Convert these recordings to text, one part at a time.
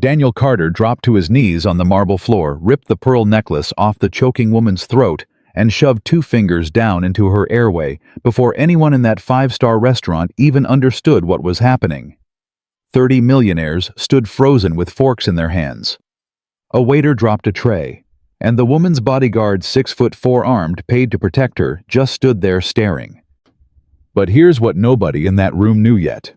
Daniel Carter dropped to his knees on the marble floor, ripped the pearl necklace off the choking woman's throat, and shoved 2 fingers down into her airway before anyone in that 5-star restaurant even understood what was happening. 30 millionaires stood frozen with forks in their hands. A waiter dropped a tray, and the woman's bodyguard, 6'4" armed, paid to protect her, just stood there staring. But here's what nobody in that room knew yet.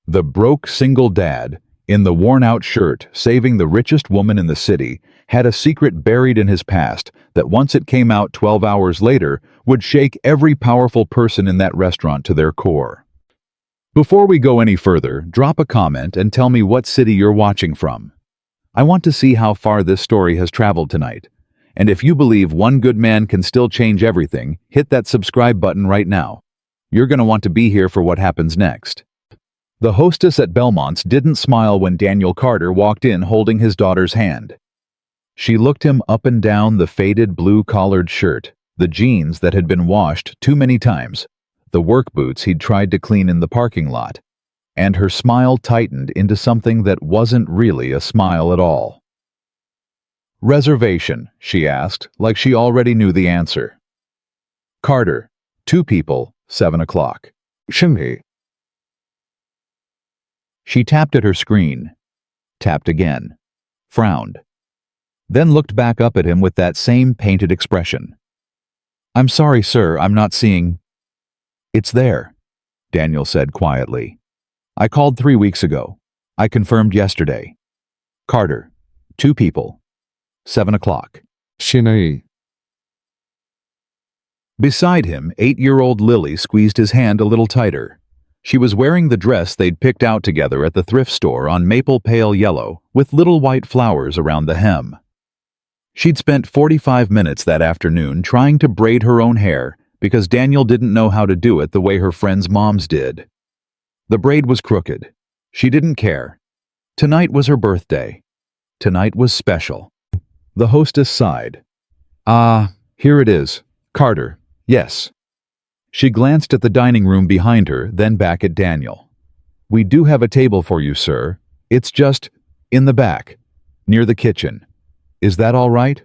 The broke single dad, in the worn-out shirt saving the richest woman in the city, had a secret buried in his past that once it came out 12 hours later would shake every powerful person in that restaurant to their core. Before we go any further, drop a comment and tell me what city you're watching from. I want to see how far this story has traveled tonight. And if you believe one good man can still change everything, hit that subscribe button right now. You're going to want to be here for what happens next. The hostess at Belmont's didn't smile when Daniel Carter walked in holding his daughter's hand. She looked him up and down the faded blue-collared shirt, the jeans that had been washed too many times, the work boots he'd tried to clean in the parking lot, and her smile tightened into something that wasn't really a smile at all. "Reservation?" she asked, like she already knew the answer. "Carter, 2 people, 7 o'clock. Shimmy." She tapped at her screen, tapped again, frowned, then looked back up at him with that same painted expression. "I'm sorry, sir, I'm not seeing—" "It's there," Daniel said quietly. "I called 3 weeks ago. I confirmed yesterday. Carter, 2 people, 7 o'clock. Shinai." Beside him, 8-year-old Lily squeezed his hand a little tighter. She was wearing the dress they'd picked out together at the thrift store on maple pale yellow with little white flowers around the hem. She'd spent 45 minutes that afternoon trying to braid her own hair because Daniel didn't know how to do it the way her friends' moms did. The braid was crooked. She didn't care. Tonight was her birthday. Tonight was special. The hostess sighed. Here it is. Carter, yes." She glanced at the dining room behind her, then back at Daniel. "We do have a table for you, sir. It's just in the back, near the kitchen. Is that all right?"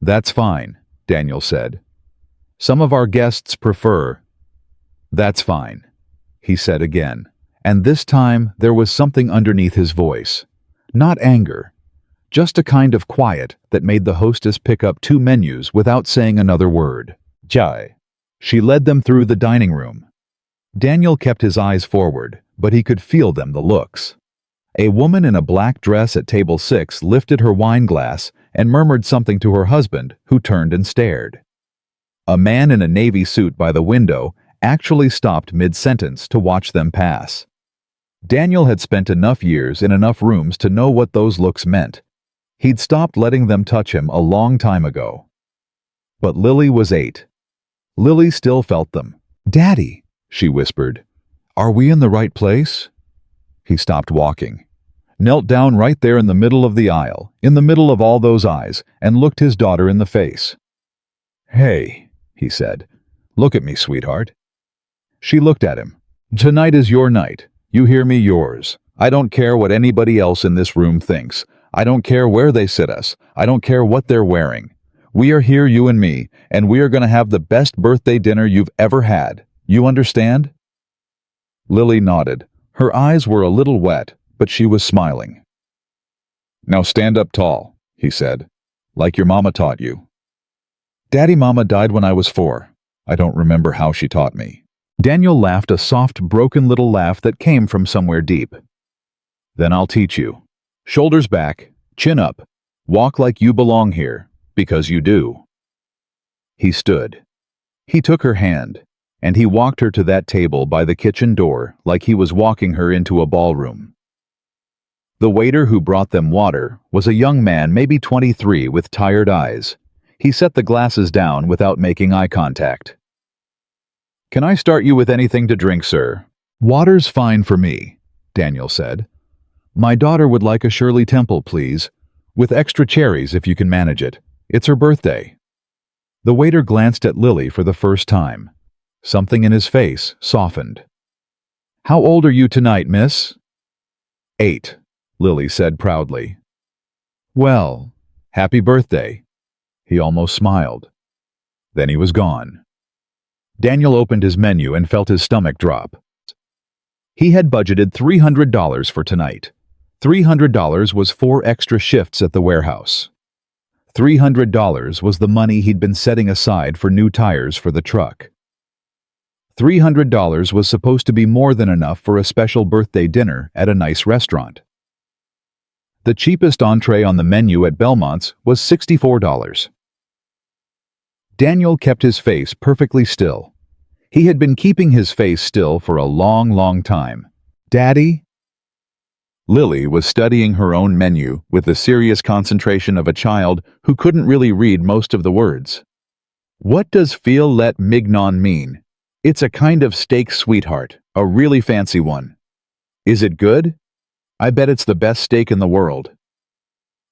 "That's fine," Daniel said. "Some of our guests prefer—" "That's fine," he said again, and this time there was something underneath his voice. Not anger, just a kind of quiet that made the hostess pick up 2 menus without saying another word. "Jai." She led them through the dining room. Daniel kept his eyes forward, but he could feel them, the looks. A woman in a black dress at table 6 lifted her wine glass and murmured something to her husband, who turned and stared. A man in a navy suit by the window actually stopped mid-sentence to watch them pass. Daniel had spent enough years in enough rooms to know what those looks meant. He'd stopped letting them touch him a long time ago. But Lily was 8. Lily still felt them. "Daddy," she whispered, "are we in the right place?" He stopped walking, knelt down right there in the middle of the aisle, in the middle of all those eyes, and looked his daughter in the face. "Hey," he said, "look at me, sweetheart." She looked at him. "Tonight is your night. You hear me, yours. I don't care what anybody else in this room thinks. I don't care where they sit us. I don't care what they're wearing. We are here, you and me, and we are going to have the best birthday dinner you've ever had. You understand?" Lily nodded. Her eyes were a little wet, but she was smiling. "Now stand up tall," he said, "like your mama taught you." "Daddy, Mama died when I was 4. I don't remember how she taught me." Daniel laughed a soft, broken little laugh that came from somewhere deep. "Then I'll teach you. Shoulders back, chin up, walk like you belong here. Because you do." He stood. He took her hand, and he walked her to that table by the kitchen door like he was walking her into a ballroom. The waiter who brought them water was a young man, maybe 23, with tired eyes. He set the glasses down without making eye contact. "Can I start you with anything to drink, sir?" "Water's fine for me," Daniel said. "My daughter would like a Shirley Temple, please, with extra cherries if you can manage it. It's her birthday." The waiter glanced at Lily for the first time. Something in his face softened. "How old are you tonight, miss?" 8, Lily said proudly. Well, happy birthday. He almost smiled. Then he was gone. Daniel opened his menu and felt his stomach drop. He had budgeted $300 for tonight. $300 was 4 extra shifts at the warehouse. $300 was the money he'd been setting aside for new tires for the truck. $300 was supposed to be more than enough for a special birthday dinner at a nice restaurant. The cheapest entree on the menu at Belmont's was $64. Daniel kept his face perfectly still. He had been keeping his face still for a long, long time. Daddy? Lily was studying her own menu with the serious concentration of a child who couldn't really read most of the words. What does filet mignon mean? It's a kind of steak, sweetheart, a really fancy one. Is it good? I bet it's the best steak in the world.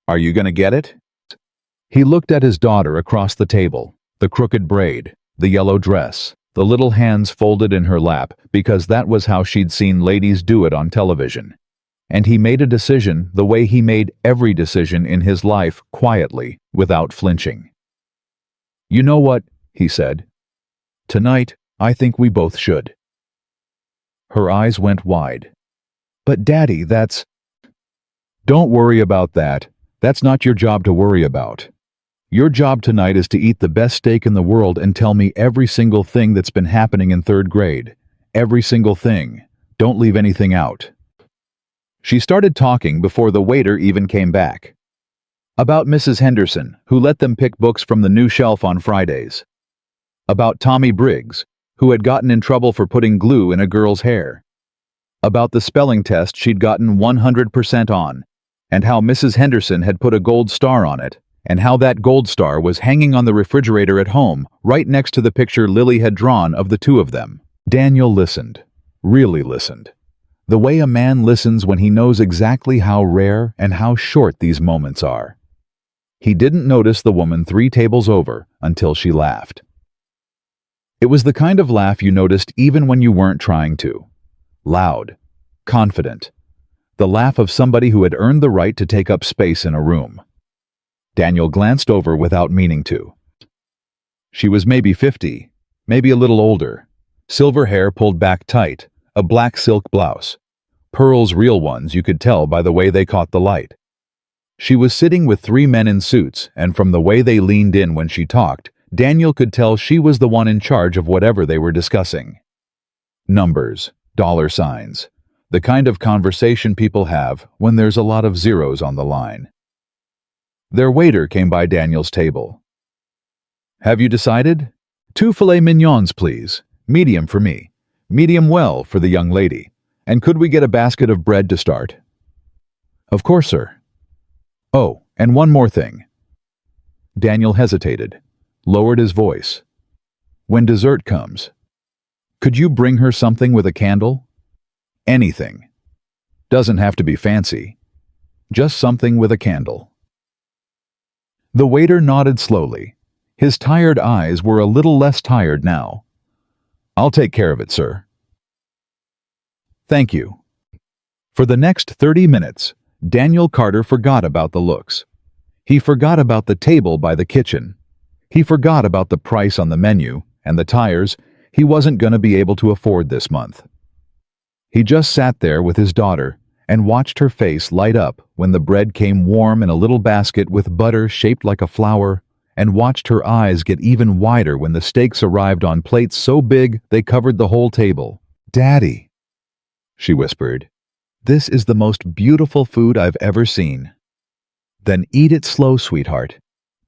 Are you gonna get it? He looked at his daughter across the table, the crooked braid, the yellow dress, the little hands folded in her lap because that was how she'd seen ladies do it on television. And he made a decision the way he made every decision in his life, quietly, without flinching. You know what? He said. Tonight, I think we both should. Her eyes went wide. But Daddy, that's... Don't worry about that. That's not your job to worry about. Your job tonight is to eat the best steak in the world and tell me every single thing that's been happening in 3rd grade. Every single thing. Don't leave anything out. She started talking before the waiter even came back. About Mrs. Henderson, who let them pick books from the new shelf on Fridays. About Tommy Briggs, who had gotten in trouble for putting glue in a girl's hair. About the spelling test she'd gotten 100% on, and how Mrs. Henderson had put a gold star on it, and how that gold star was hanging on the refrigerator at home, right next to the picture Lily had drawn of the two of them. Daniel listened, really listened. The way a man listens when he knows exactly how rare and how short these moments are. He didn't notice the woman 3 tables over until she laughed. It was the kind of laugh you noticed even when you weren't trying to. Loud, confident. The laugh of somebody who had earned the right to take up space in a room. Daniel glanced over without meaning to. She was maybe 50, maybe a little older. Silver hair pulled back tight, a black silk blouse. Pearls, real ones, you could tell by the way they caught the light. She was sitting with 3 men in suits, and from the way they leaned in when she talked, Daniel could tell she was the one in charge of whatever they were discussing. Numbers, dollar signs, the kind of conversation people have when there's a lot of zeros on the line. Their waiter came by Daniel's table. Have you decided? 2 filet mignons, please. Medium for me. Medium well for the young lady. And could we get a basket of bread to start? Of course, sir. Oh, and one more thing. Daniel hesitated, lowered his voice. When dessert comes, could you bring her something with a candle? Anything. Doesn't have to be fancy. Just something with a candle. The waiter nodded slowly. His tired eyes were a little less tired now. I'll take care of it, sir. Thank you. For the next 30 minutes, Daniel Carter forgot about the looks. He forgot about the table by the kitchen. He forgot about the price on the menu and the tires he wasn't going to be able to afford this month. He just sat there with his daughter and watched her face light up when the bread came warm in a little basket with butter shaped like a flower, and watched her eyes get even wider when the steaks arrived on plates so big they covered the whole table. Daddy, she whispered, this is the most beautiful food I've ever seen. Then eat it slow, sweetheart.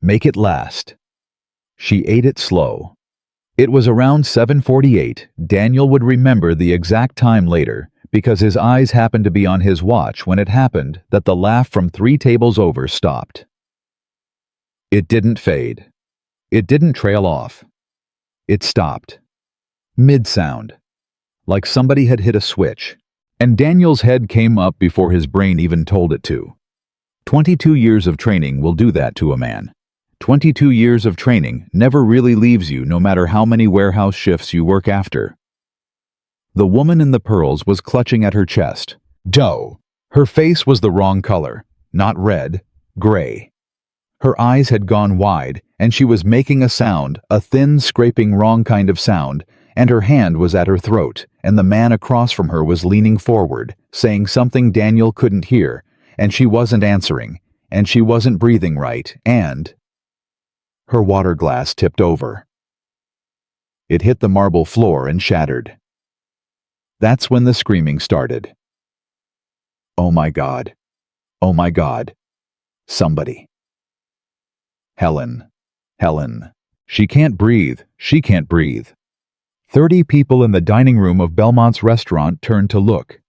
Make it last. She ate it slow. It was around 7:48. Daniel would remember the exact time later because his eyes happened to be on his watch when it happened that the laugh from 3 tables over stopped. It didn't fade. It didn't trail off. It stopped. Mid-sound. Like somebody had hit a switch. And Daniel's head came up before his brain even told it to. 22 years of training will do that to a man. 22 years of training never really leaves you no matter how many warehouse shifts you work after. The woman in the pearls was clutching at her chest. Dough. Her face was the wrong color, not red, gray. Her eyes had gone wide, and she was making a sound, a thin, scraping, wrong kind of sound, and her hand was at her throat, and the man across from her was leaning forward, saying something Daniel couldn't hear, and she wasn't answering, and she wasn't breathing right, and her water glass tipped over. It hit the marble floor and shattered. That's when the screaming started. Oh my God. Oh my God. Somebody. Helen. Helen. She can't breathe. She can't breathe. 30 people in the dining room of Belmont's restaurant turned to look.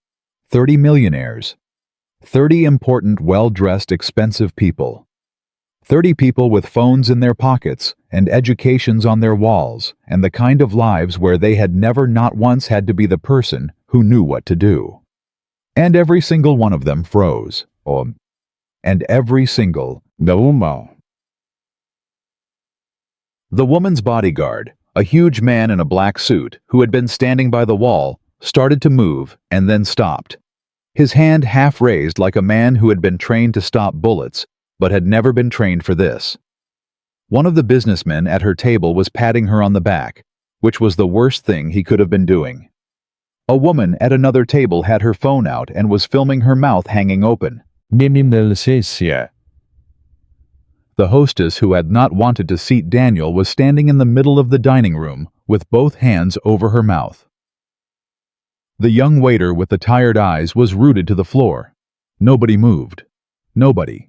30 millionaires. 30 important, well-dressed, expensive people. 30 people with phones in their pockets and educations on their walls and the kind of lives where they had never not once had to be the person who knew what to do. And every single one of them froze. And every single no. The woman's bodyguard, a huge man in a black suit who had been standing by the wall, started to move and then stopped. His hand half raised like a man who had been trained to stop bullets, but had never been trained for this. One of the businessmen at her table was patting her on the back, which was the worst thing he could have been doing. A woman at another table had her phone out and was filming her mouth hanging open. The hostess, who had not wanted to seat Daniel, was standing in the middle of the dining room with both hands over her mouth. The young waiter with the tired eyes was rooted to the floor. Nobody moved. Nobody.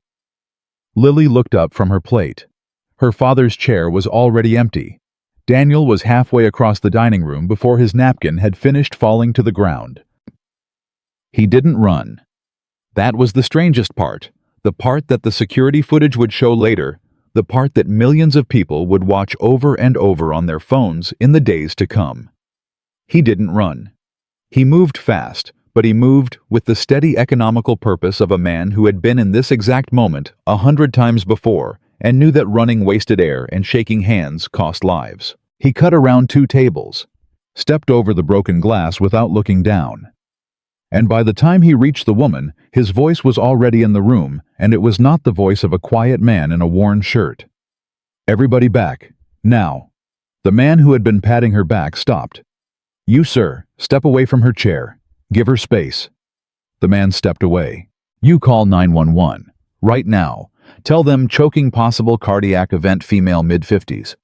Lily looked up from her plate. Her father's chair was already empty. Daniel was halfway across the dining room before his napkin had finished falling to the ground. He didn't run. That was the strangest part. The part that the security footage would show later, the part that millions of people would watch over and over on their phones in the days to come. He didn't run. He moved fast, but he moved with the steady economical purpose of a man who had been in this exact moment 100 times before and knew that running wasted air and shaking hands cost lives. He cut around 2 tables, stepped over the broken glass without looking down. And by the time he reached the woman, his voice was already in the room, and it was not the voice of a quiet man in a worn shirt. Everybody back, now. The man who had been patting her back stopped. You, sir, step away from her chair. Give her space. The man stepped away. You call 911. Right now. Tell them choking possible cardiac event female mid-50s.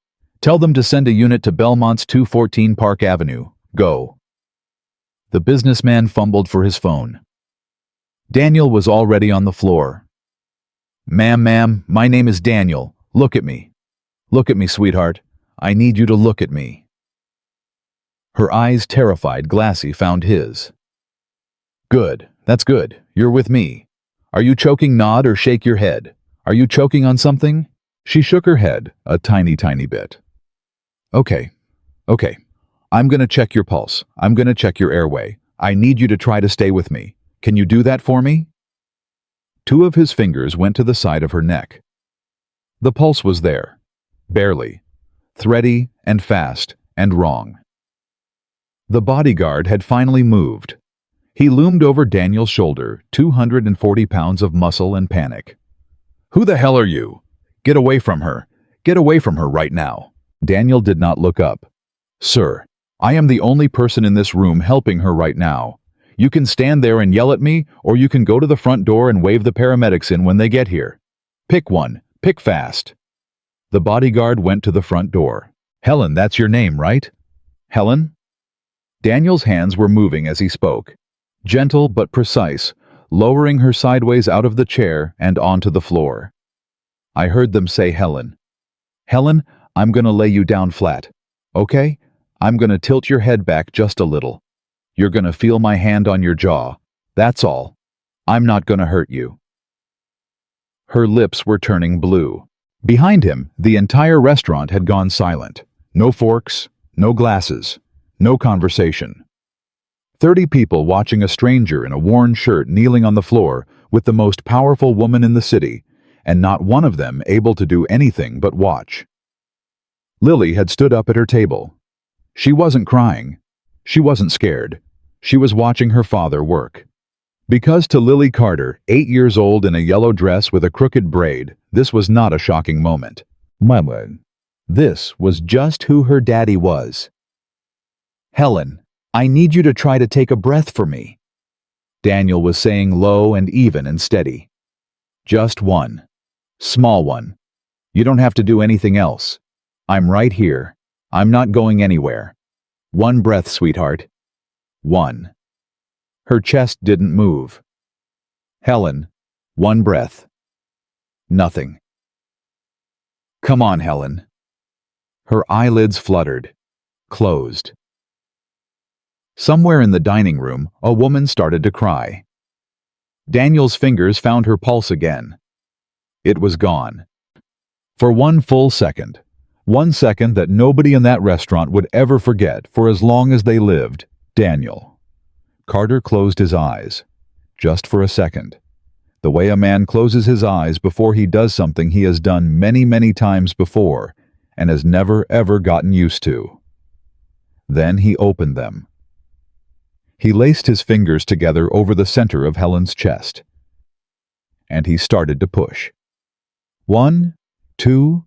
Tell them to send a unit to Belmont's 214 Park Avenue. Go. The businessman fumbled for his phone. Daniel was already on the floor. Ma'am, my name is Daniel. Look at me. Look at me, sweetheart. I need you to look at me. Her eyes, terrified, glassy, found his. Good, that's good. You're with me. Are you choking? Nod or shake your head. Are you choking on something? She shook her head, a tiny bit. Okay. I'm gonna check your pulse. I'm gonna check your airway. I need you to try to stay with me. Can you do that for me? 2 of his fingers went to the side of her neck. The pulse was there. Barely. Thready and fast and wrong. The bodyguard had finally moved. He loomed over Daniel's shoulder, 240 pounds of muscle and panic. Who the hell are you? Get away from her. Get away from her right now. Daniel did not look up. Sir, I am the only person in this room helping her right now. You can stand there and yell at me, or you can go to the front door and wave the paramedics in when they get here. Pick one. Pick fast. The bodyguard went to the front door. Helen, that's your name, right? Helen? Daniel's hands were moving as he spoke. Gentle but precise, lowering her sideways out of the chair and onto the floor. I heard them say Helen. Helen, I'm gonna lay you down flat. Okay? I'm gonna tilt your head back just a little. You're gonna feel my hand on your jaw. That's all. I'm not gonna hurt you. Her lips were turning blue. Behind him, the entire restaurant had gone silent. No forks, no glasses, no conversation. 30 people watching a stranger in a worn shirt kneeling on the floor with the most powerful woman in the city, and not one of them able to do anything but watch. Lily had stood up at her table. She wasn't crying. She wasn't scared. She was watching her father work. Because to Lily Carter, 8 years old in a yellow dress with a crooked braid, this was not a shocking moment. Mama, this was just who her daddy was. Helen, I need you to try to take a breath for me, Daniel was saying low and even and steady. Just one. Small one. You don't have to do anything else. I'm right here. I'm not going anywhere. One breath, sweetheart. One. Her chest didn't move. Helen, one breath. Nothing. Come on, Helen. Her eyelids fluttered, closed. Somewhere in the dining room, a woman started to cry. Daniel's fingers found her pulse again. It was gone. For one full second, one second that nobody in that restaurant would ever forget for as long as they lived, Daniel. Carter closed his eyes, just for a second, the way a man closes his eyes before he does something he has done many, many times before and has never, ever gotten used to. Then he opened them. He laced his fingers together over the center of Helen's chest, and he started to push. 1, 2,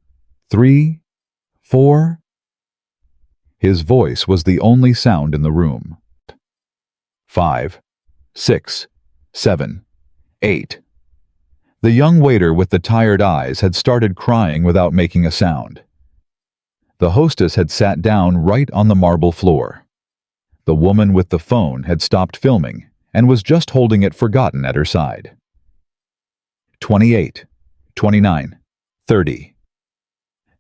3, 4. His voice was the only sound in the room. 5, 6, 7, 8. The young waiter with the tired eyes had started crying without making a sound. The hostess had sat down right on the marble floor. The woman with the phone had stopped filming and was just holding it forgotten at her side. 28, 29, 30.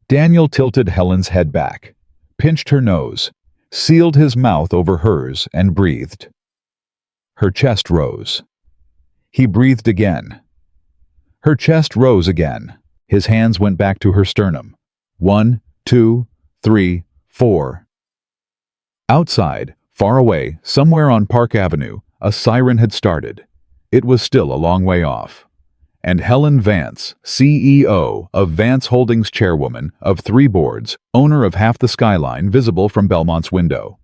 Daniel tilted Helen's head back, pinched her nose, sealed his mouth over hers, and breathed. Her chest rose. He breathed again. Her chest rose again. His hands went back to her sternum. 1, 2, 3, 4. Outside, far away, somewhere on Park Avenue, a siren had started. It was still a long way off. And Helen Vance, CEO of Vance Holdings, chairwoman of 3 boards, owner of half the skyline visible from Belmont's window.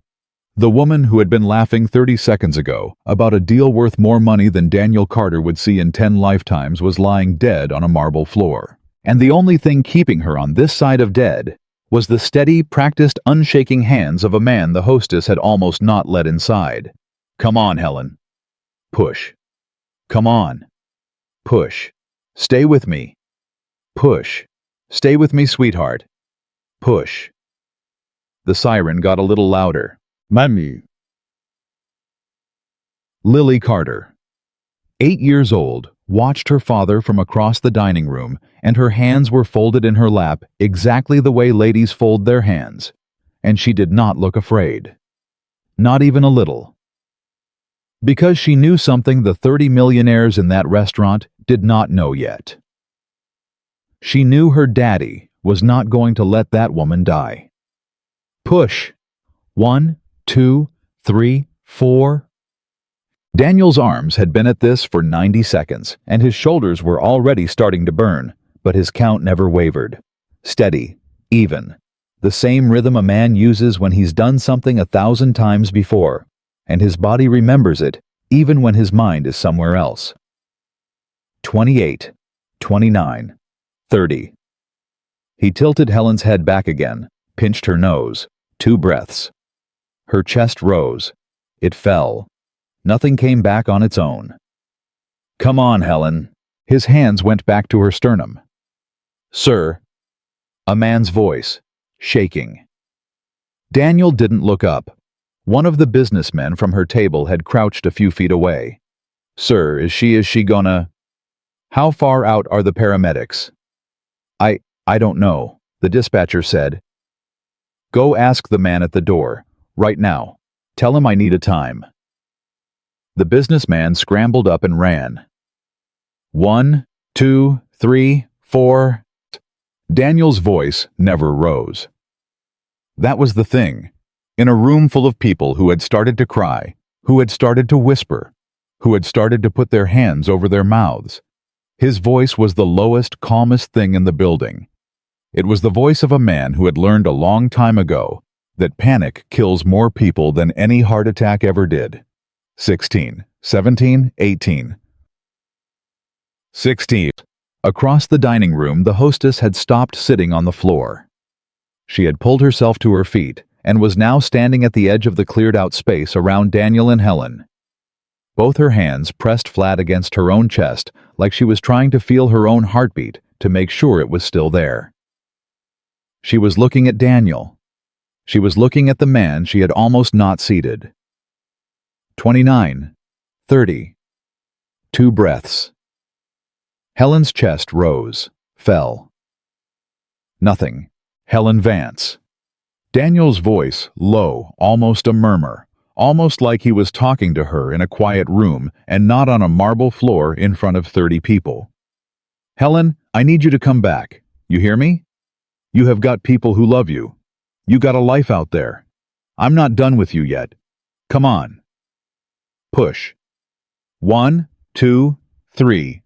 The woman who had been laughing 30 seconds ago about a deal worth more money than Daniel Carter would see in 10 lifetimes was lying dead on a marble floor. And the only thing keeping her on this side of dead was the steady, practiced, unshaking hands of a man the hostess had almost not let inside. Come on, Helen. Push. Come on. Push. Stay with me. Push. Stay with me, sweetheart. Push. The siren got a little louder. Mommy. Lily Carter, 8 years old, watched her father from across the dining room, and her hands were folded in her lap exactly the way ladies fold their hands, and she did not look afraid. Not even a little. Because she knew something the 30 millionaires in that restaurant did not know yet. She knew her daddy was not going to let that woman die. Push. 1, 2, 3, 4. Daniel's arms had been at this for 90 seconds, and his shoulders were already starting to burn, but his count never wavered. Steady, even. The same rhythm a man uses when he's done something 1,000 times before, and his body remembers it even when his mind is somewhere else. 28, 29, 30. He tilted Helen's head back again, pinched her nose. 2 breaths. Her chest rose. It fell. Nothing came back on its own. Come on, Helen. His hands went back to her sternum. Sir. A man's voice, shaking. Daniel didn't look up. One of the businessmen from her table had crouched a few feet away. Sir, is she gonna... How far out are the paramedics? I don't know, the dispatcher said. Go ask the man at the door, right now. Tell him I need a time. The businessman scrambled up and ran. 1, 2, 3, 4. Daniel's voice never rose. That was the thing. In a room full of people who had started to cry, who had started to whisper, who had started to put their hands over their mouths, his voice was the lowest, calmest thing in the building. It was the voice of a man who had learned a long time ago that panic kills more people than any heart attack ever did. 16, 17, 18. 16. Across the dining room, the hostess had stopped sitting on the floor. She had pulled herself to her feet and was now standing at the edge of the cleared-out space around Daniel and Helen. Both her hands pressed flat against her own chest, like she was trying to feel her own heartbeat to make sure it was still there. She was looking at Daniel. She was looking at the man she had almost not seated. 29, 30. 2 breaths. Helen's chest rose, fell. Nothing. Helen Vance. Daniel's voice, low, almost a murmur, almost like he was talking to her in a quiet room and not on a marble floor in front of 30 people. Helen, I need you to come back. You hear me? You have got people who love you. You got a life out there. I'm not done with you yet. Come on. Push. 1, 2, 3.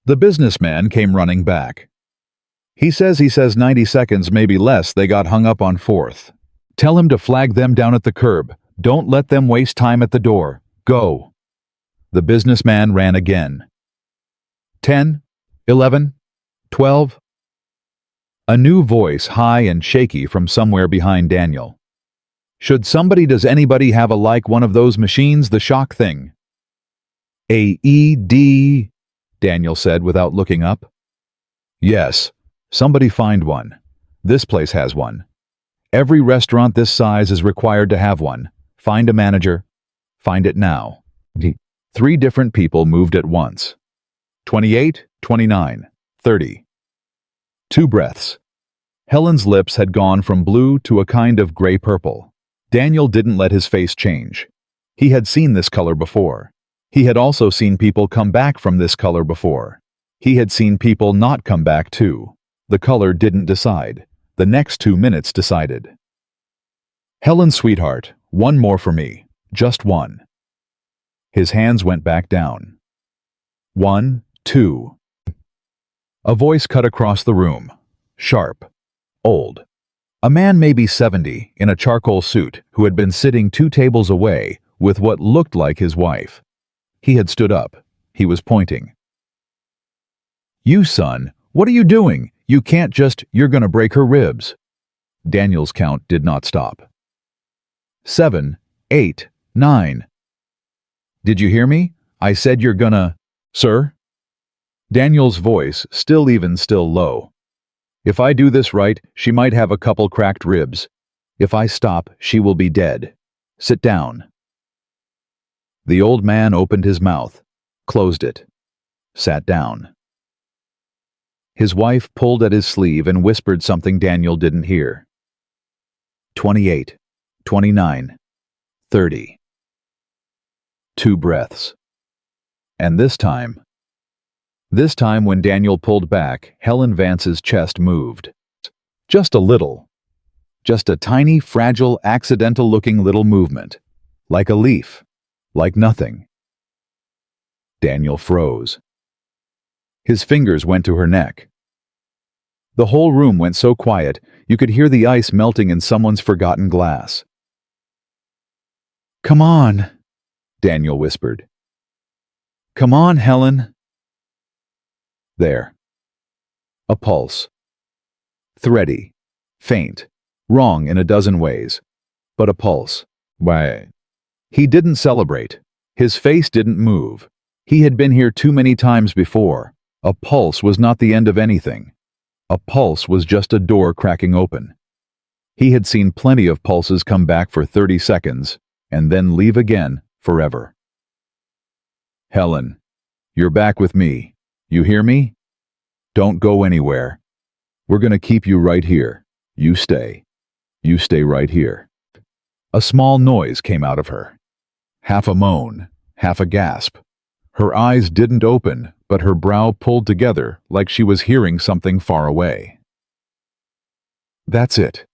The businessman came running back. He says 90 seconds, maybe less. They got hung up on 4th. Tell him to flag them down at the curb. Don't let them waste time at the door. Go. The businessman ran again. 10, 11, 12. A new voice, high and shaky from somewhere behind Daniel. Does anybody have one of those machines, the shock thing? AED, Daniel said without looking up. Yes, somebody find one. This place has one. Every restaurant this size is required to have one. Find a manager. Find it now. 3 different people moved at once. 28, 29, 30. 2 breaths. Helen's lips had gone from blue to a kind of gray-purple. Daniel didn't let his face change. He had seen this color before. He had also seen people come back from this color before. He had seen people not come back too. The color didn't decide. The next 2 minutes decided. Helen, sweetheart, one more for me. Just one. His hands went back down. 1, 2. A voice cut across the room. Sharp. Old. A man maybe 70, in a charcoal suit, who had been sitting 2 tables away with what looked like his wife. He had stood up. He was pointing. You, son, what are you doing? You can't you're gonna break her ribs. Daniel's count did not stop. 7, 8, 9. Did you hear me? I said you're gonna... Sir? Daniel's voice, still low. If I do this right, she might have a couple cracked ribs. If I stop, she will be dead. Sit down. The old man opened his mouth, closed it, sat down. His wife pulled at his sleeve and whispered something Daniel didn't hear. 28, 29, 30. 2 breaths. And this time when Daniel pulled back, Helen Vance's chest moved. Just a little. Just a tiny, fragile, accidental-looking little movement. Like a leaf. Like nothing. Daniel froze. His fingers went to her neck. The whole room went so quiet, you could hear the ice melting in someone's forgotten glass. Come on, Daniel whispered. Come on, Helen. There. A pulse. Thready. Faint. Wrong in a dozen ways. But a pulse. Why? He didn't celebrate. His face didn't move. He had been here too many times before. A pulse was not the end of anything. A pulse was just a door cracking open. He had seen plenty of pulses come back for 30 seconds and then leave again forever. Helen, you're back with me. You hear me? Don't go anywhere. We're gonna keep you right here. You stay. You stay right here. A small noise came out of her. Half a moan, half a gasp. Her eyes didn't open, but her brow pulled together like she was hearing something far away. That's it.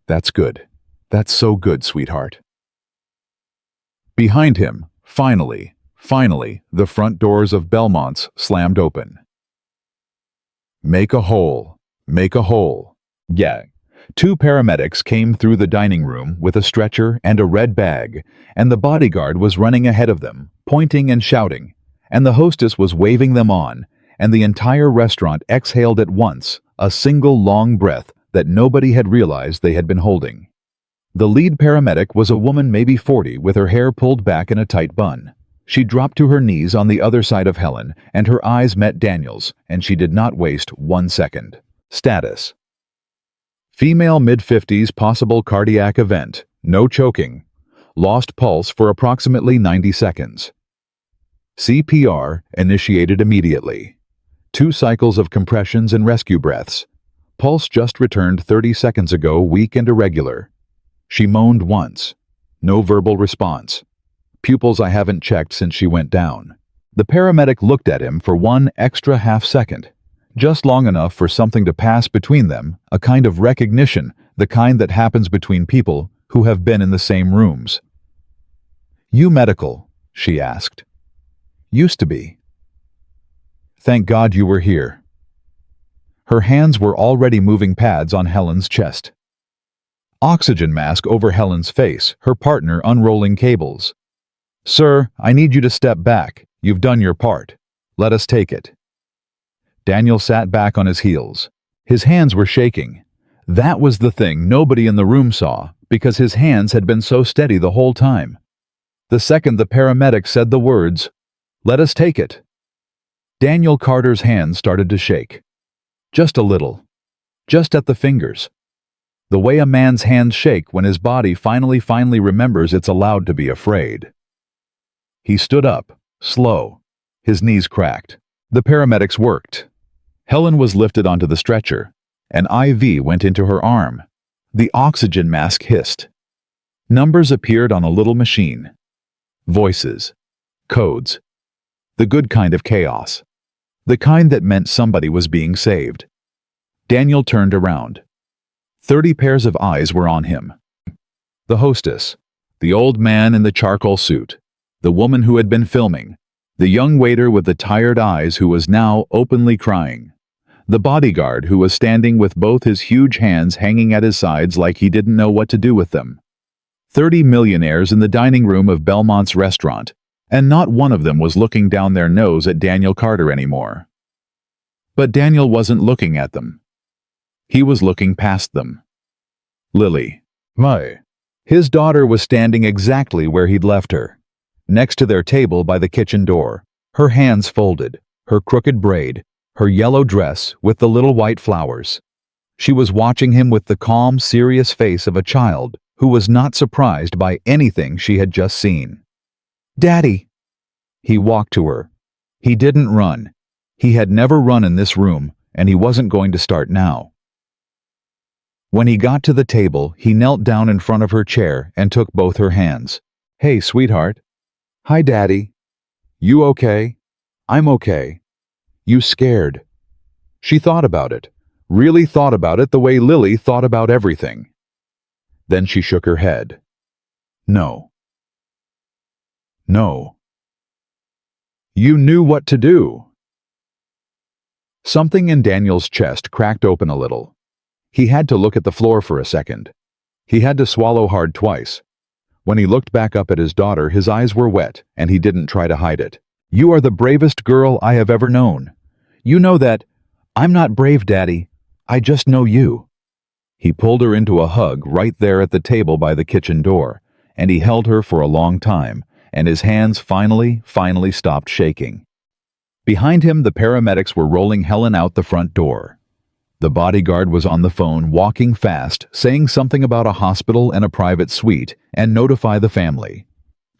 That's good. That's so good, sweetheart. Behind him, finally, the front doors of Belmont's slammed open. Make a hole. Make a hole. Yeah. Two paramedics came through the dining room with a stretcher and a red bag, and the bodyguard was running ahead of them, pointing and shouting, and the hostess was waving them on, and the entire restaurant exhaled at once, a single long breath that nobody had realized they had been holding. The lead paramedic was a woman maybe 40 with her hair pulled back in a tight bun. She dropped to her knees on the other side of Helen, and her eyes met Daniel's, and she did not waste 1 second. Status: female mid-50s, possible cardiac event, no choking. Lost pulse for approximately 90 seconds. CPR initiated immediately. 2 cycles of compressions and rescue breaths. Pulse just returned 30 seconds ago, weak and irregular. She moaned once. No verbal response. Pupils I haven't checked since she went down. The paramedic looked at him for 1 extra half second. Just long enough for something to pass between them, a kind of recognition, the kind that happens between people who have been in the same rooms. "You medical?" she asked. "Used to be." "Thank God you were here." Her hands were already moving pads on Helen's chest. Oxygen mask over Helen's face, her partner unrolling cables. "Sir, I need you to step back. You've done your part. Let us take it." Daniel sat back on his heels. His hands were shaking. That was the thing nobody in the room saw, because his hands had been so steady the whole time. The second the paramedic said the words, "Let us take it," Daniel Carter's hands started to shake. Just a little. Just at the fingers. The way a man's hands shake when his body finally remembers it's allowed to be afraid. He stood up, slow. His knees cracked. The paramedics worked. Helen was lifted onto the stretcher. An IV went into her arm. The oxygen mask hissed. Numbers appeared on a little machine. Voices. Codes. The good kind of chaos. The kind that meant somebody was being saved. Daniel turned around. 30 pairs of eyes were on him. The hostess. The old man in the charcoal suit. The woman who had been filming. The young waiter with the tired eyes who was now openly crying. The bodyguard who was standing with both his huge hands hanging at his sides like he didn't know what to do with them. 30 millionaires in the dining room of Belmont's restaurant, and not one of them was looking down their nose at Daniel Carter anymore. But Daniel wasn't looking at them. He was looking past them. Lily. My. His daughter was standing exactly where he'd left her, next to their table by the kitchen door, her hands folded, her crooked braid, her yellow dress with the little white flowers. She was watching him with the calm, serious face of a child who was not surprised by anything she had just seen. "Daddy!" He walked to her. He didn't run. He had never run in this room, and he wasn't going to start now. When he got to the table, he knelt down in front of her chair and took both her hands. "Hey, sweetheart." "Hi, Daddy." "You okay?" "I'm okay." "You scared?" She thought about it, really thought about it the way Lily thought about everything. Then she shook her head. "No. No. You knew what to do." Something in Daniel's chest cracked open a little. He had to look at the floor for a second. He had to swallow hard twice. When he looked back up at his daughter, his eyes were wet, and he didn't try to hide it. "You are the bravest girl I have ever known. You know that." "I'm not brave, Daddy. I just know you." He pulled her into a hug right there at the table by the kitchen door, and he held her for a long time, and his hands finally stopped shaking. Behind him, the paramedics were rolling Helen out the front door. The bodyguard was on the phone, walking fast, saying something about a hospital and a private suite, and notify the family.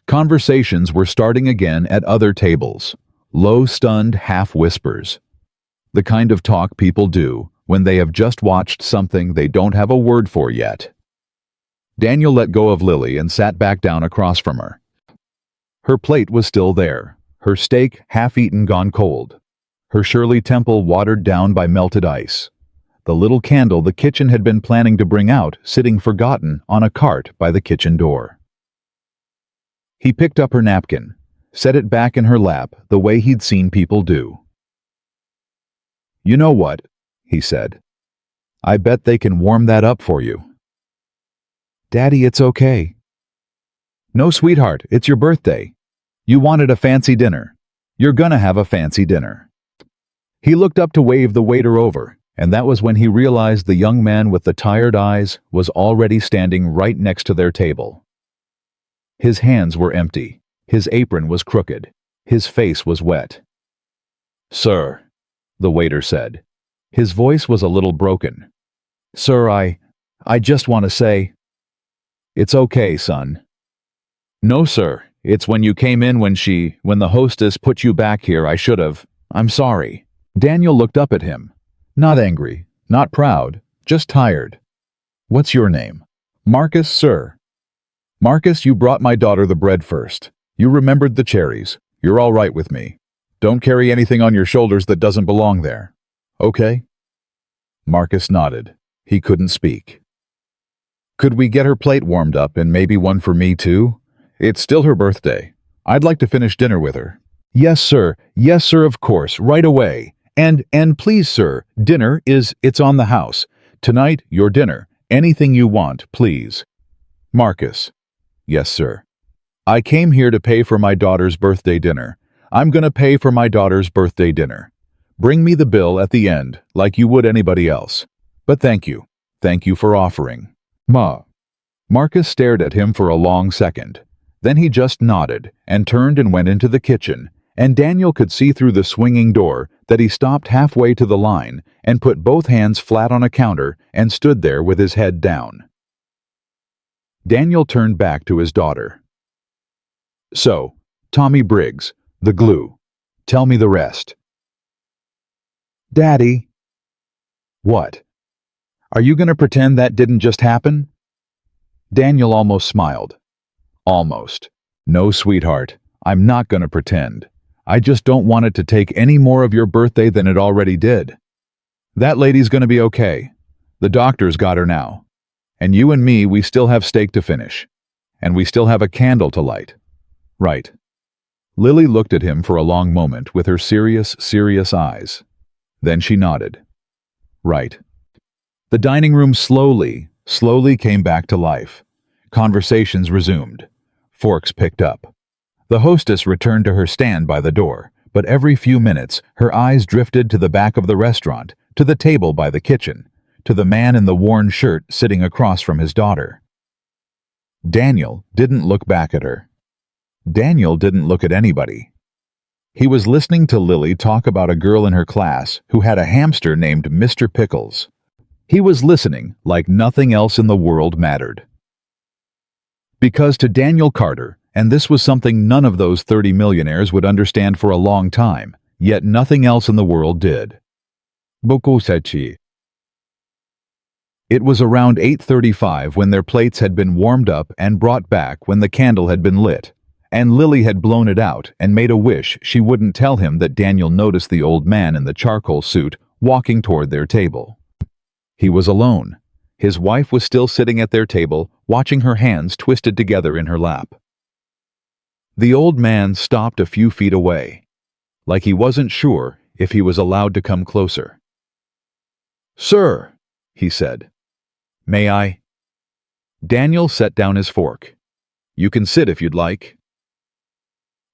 Conversations were starting again at other tables. Low, stunned half-whispers. The kind of talk people do when they have just watched something they don't have a word for yet. Daniel let go of Lily and sat back down across from her. Her plate was still there, her steak half-eaten gone cold, her Shirley Temple watered down by melted ice. The little candle the kitchen had been planning to bring out sitting forgotten on a cart by the kitchen door. He picked up her napkin, set it back in her lap the way he'd seen people do. "You know what?" he said. I bet they can warm that up for you. Daddy, it's okay. No, sweetheart, it's your birthday. You wanted a fancy dinner. You're gonna have a fancy dinner. He looked up to wave the waiter over, and that was when he realized the young man with the tired eyes was already standing right next to their table. His hands were empty. His apron was crooked. His face was wet. Sir, the waiter said. His voice was a little broken. Sir, I just want to say... It's okay, son. No, sir. It's when you came in when the hostess put you back here, I should have. I'm sorry. Daniel looked up at him. Not angry, not proud, just tired. What's your name? Marcus, sir. Marcus, you brought my daughter the bread first. You remembered the cherries. You're all right with me. Don't carry anything on your shoulders that doesn't belong there. Okay? Marcus nodded. He couldn't speak. Could we get her plate warmed up and maybe one for me too? It's still her birthday. I'd like to finish dinner with her. Yes, sir. Yes, sir, of course. Right away. And please, sir, it's on the house. Tonight, your dinner. Anything you want, please. Marcus. Yes, sir. I came here to pay for my daughter's birthday dinner. I'm gonna pay for my daughter's birthday dinner. Bring me the bill at the end, like you would anybody else. But thank you. Thank you for offering. Ma. Marcus stared at him for a long second. Then he just nodded and turned and went into the kitchen, and Daniel could see through the swinging door that he stopped halfway to the line and put both hands flat on a counter and stood there with his head down. Daniel turned back to his daughter. So, Tommy Briggs, the glue. Tell me the rest. Daddy. What? Are you going to pretend that didn't just happen? Daniel almost smiled. Almost. No, sweetheart, I'm not going to pretend. I just don't want it to take any more of your birthday than it already did. That lady's going to be okay. The doctor's got her now. And you and me, we still have steak to finish. And we still have a candle to light. Right. Lily looked at him for a long moment with her serious, serious eyes. Then she nodded. Right. The dining room slowly came back to life. Conversations resumed. Forks picked up. The hostess returned to her stand by the door, but every few minutes her eyes drifted to the back of the restaurant, to the table by the kitchen, to the man in the worn shirt sitting across from his daughter. Daniel didn't look back at her. Daniel didn't look at anybody. He was listening to Lily talk about a girl in her class who had a hamster named Mr. Pickles. He was listening like nothing else in the world mattered. Because to Daniel Carter, and this was something none of those 30 millionaires would understand for a long time, yet nothing else in the world did. Bokusechi. It was around 8:35 when their plates had been warmed up and brought back when the candle had been lit, and Lily had blown it out and made a wish she wouldn't tell him that Daniel noticed the old man in the charcoal suit walking toward their table. He was alone. His wife was still sitting at their table, watching her hands twisted together in her lap. The old man stopped a few feet away, like he wasn't sure if he was allowed to come closer. Sir, he said. May I? Daniel set down his fork. You can sit if you'd like.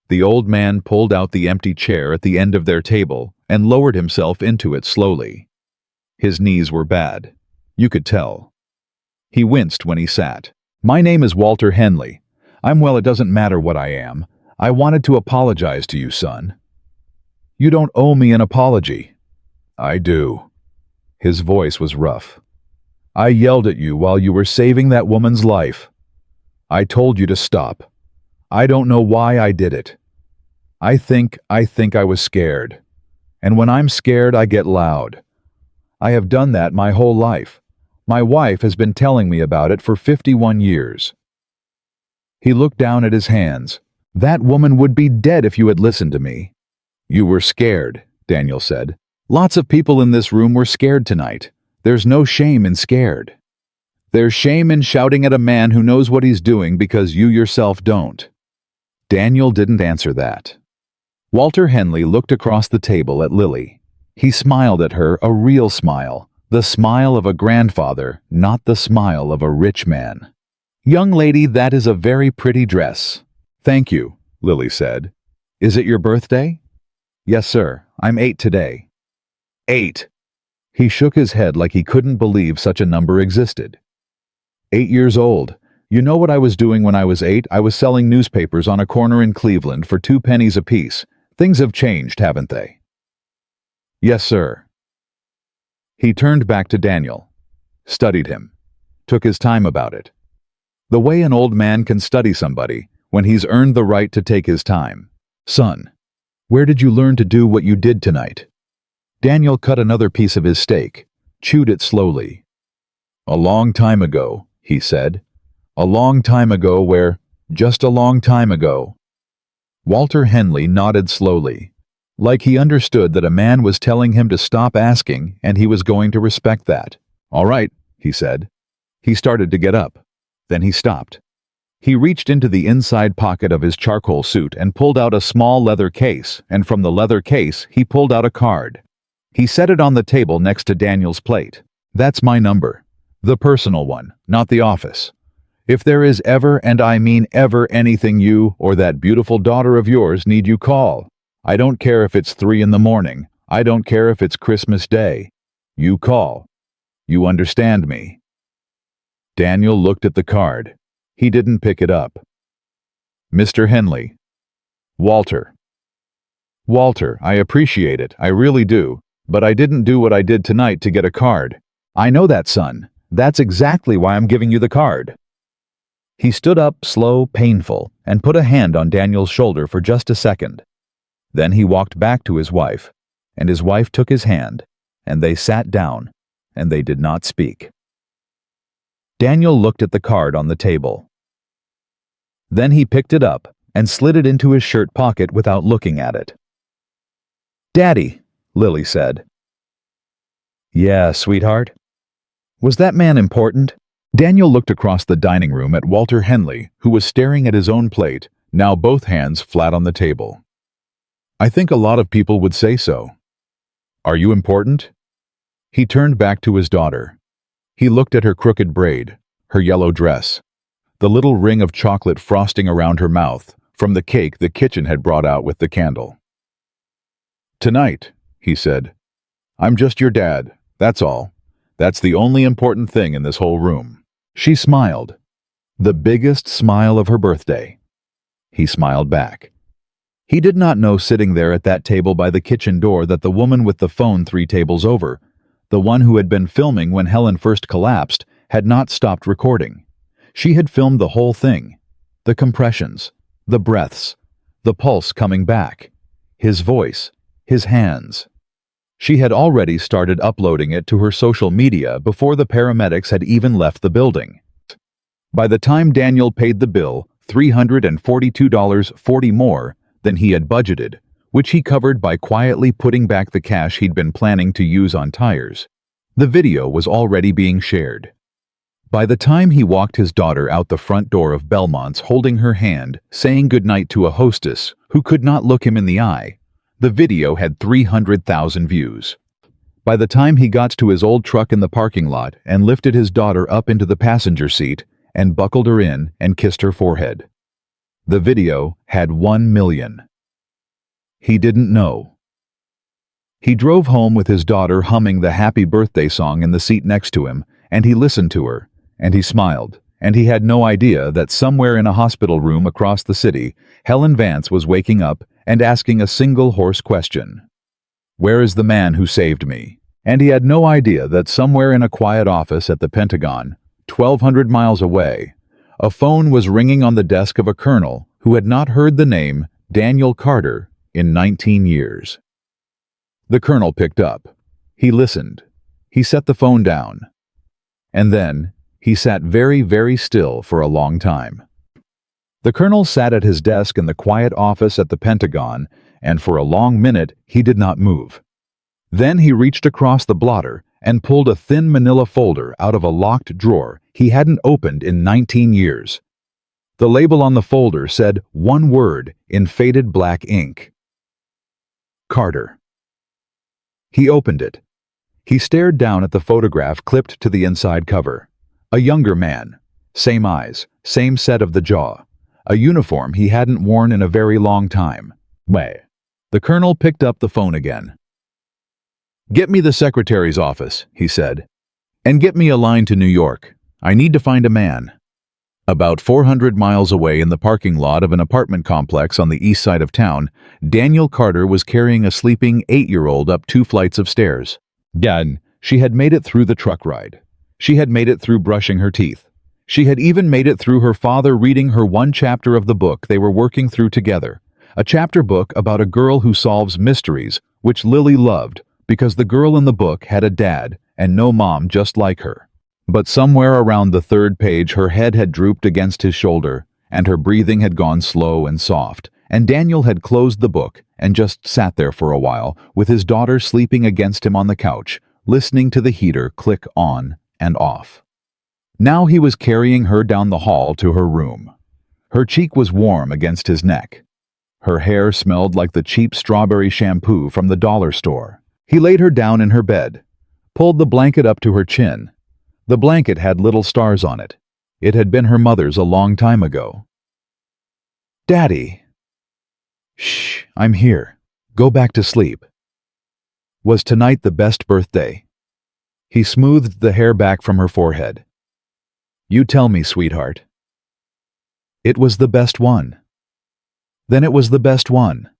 The old man pulled out the empty chair at the end of their table and lowered himself into it slowly. His knees were bad. You could tell. He winced when he sat. My name is Walter Henley. It doesn't matter what I am. I wanted to apologize to you, son. You don't owe me an apology. I do. His voice was rough. I yelled at you while you were saving that woman's life. I told you to stop. I don't know why I did it. I think I was scared. And when I'm scared, I get loud. I have done that my whole life. My wife has been telling me about it for 51 years. He looked down at his hands. That woman would be dead if you had listened to me. You were scared, Daniel said. Lots of people in this room were scared tonight. There's no shame in scared. There's shame in shouting at a man who knows what he's doing because you yourself don't. Daniel didn't answer that. Walter Henley looked across the table at Lily. He smiled at her, a real smile, The smile of a grandfather, not the smile of a rich man. "Young lady, that is a very pretty dress." "Thank you," Lily said. "Is it your birthday?" "Yes, sir. I'm 8 today." 8. He shook his head like he couldn't believe such a number existed. 8 years old. You know what I was doing when I was 8? I was selling newspapers on a corner in Cleveland for 2 pennies apiece. Things have changed, haven't they? "Yes, sir." He turned back to Daniel, studied him, took his time about it. The way an old man can study somebody when he's earned the right to take his time. "Son, where did you learn to do what you did tonight?" Daniel cut another piece of his steak, chewed it slowly. "A long time ago," he said. "A long time ago where, just a long time ago." Walter Henley nodded slowly, like he understood that a man was telling him to stop asking and he was going to respect that. "All right," he said. He started to get up. Then he stopped. He reached into the inside pocket of his charcoal suit and pulled out a small leather case, and from the leather case he pulled out a card. He set it on the table next to Daniel's plate. "That's my number. The personal one, not the office. If there is ever, and I mean ever, anything you or that beautiful daughter of yours need, you call. I don't care if it's 3 in the morning. I don't care if it's Christmas Day. You call. You understand me?" Daniel looked at the card. He didn't pick it up. "Mr. Henley." "Walter." "Walter, I appreciate it, I really do, but I didn't do what I did tonight to get a card. I know that, son. That's exactly why I'm giving you the card." He stood up, slow, painful, and put a hand on Daniel's shoulder for just a second. Then he walked back to his wife, and his wife took his hand, and they sat down, and they did not speak. Daniel looked at the card on the table. Then he picked it up and slid it into his shirt pocket without looking at it. "Daddy," Lily said. "Yeah, sweetheart?" "Was that man important?" Daniel looked across the dining room at Walter Henley, who was staring at his own plate, now both hands flat on the table. "I think a lot of people would say so." "Are you important?" He turned back to his daughter. He looked at her crooked braid, her yellow dress, the little ring of chocolate frosting around her mouth from the cake the kitchen had brought out with the candle. "Tonight," he said, "I'm just your dad, that's all. That's the only important thing in this whole room." She smiled, the biggest smile of her birthday. He smiled back. He did not know sitting there at that table by the kitchen door that the woman with the phone 3 tables over, the one who had been filming when Helen first collapsed, had not stopped recording. She had filmed the whole thing. The compressions, the breaths, the pulse coming back, his voice, his hands. She had already started uploading it to her social media before the paramedics had even left the building. By the time Daniel paid the bill, $342.40 more than he had budgeted, which he covered by quietly putting back the cash he'd been planning to use on tires. The video was already being shared. By the time he walked his daughter out the front door of Belmont's holding her hand, saying goodnight to a hostess who could not look him in the eye, the video had 300,000 views. By the time he got to his old truck in the parking lot and lifted his daughter up into the passenger seat and buckled her in and kissed her forehead, the video had 1 million. He didn't know. He drove home with his daughter humming the happy birthday song in the seat next to him, and he listened to her, and he smiled, and he had no idea that somewhere in a hospital room across the city, Helen Vance was waking up and asking a single hoarse question. "Where is the man who saved me?" And he had no idea that somewhere in a quiet office at the Pentagon, 1,200 miles away, a phone was ringing on the desk of a colonel who had not heard the name Daniel Carter in 19 years. The colonel picked up. He listened. He set the phone down. And then he sat very, very still for a long time. The colonel sat at his desk in the quiet office at the Pentagon, and for a long minute he did not move. Then he reached across the blotter and pulled a thin manila folder out of a locked drawer he hadn't opened in 19 years. The label on the folder said one word in faded black ink: Carter. He opened it. He stared down at the photograph clipped to the inside cover. A younger man. Same eyes, same set of the jaw. A uniform he hadn't worn in a very long time. Way. The colonel picked up the phone again. "Get me the secretary's office," he said. "And get me a line to New York. I need to find a man." About 400 miles away in the parking lot of an apartment complex on the east side of town, Daniel Carter was carrying a sleeping 8-year-old up 2 flights of stairs. Again, she had made it through the truck ride. She had made it through brushing her teeth. She had even made it through her father reading her one chapter of the book they were working through together. A chapter book about a girl who solves mysteries, which Lily loved because the girl in the book had a dad and no mom just like her. But somewhere around the 3rd page her head had drooped against his shoulder, and her breathing had gone slow and soft, and Daniel had closed the book and just sat there for a while with his daughter sleeping against him on the couch, listening to the heater click on and off. Now he was carrying her down the hall to her room. Her cheek was warm against his neck. Her hair smelled like the cheap strawberry shampoo from the dollar store. He laid her down in her bed, pulled the blanket up to her chin. The blanket had little stars on it. It had been her mother's a long time ago. "Daddy." "Shh, I'm here. Go back to sleep." Was tonight the best birthday? He smoothed the hair back from her forehead. "You tell me, sweetheart." "It was the best one." "Then it was the best one."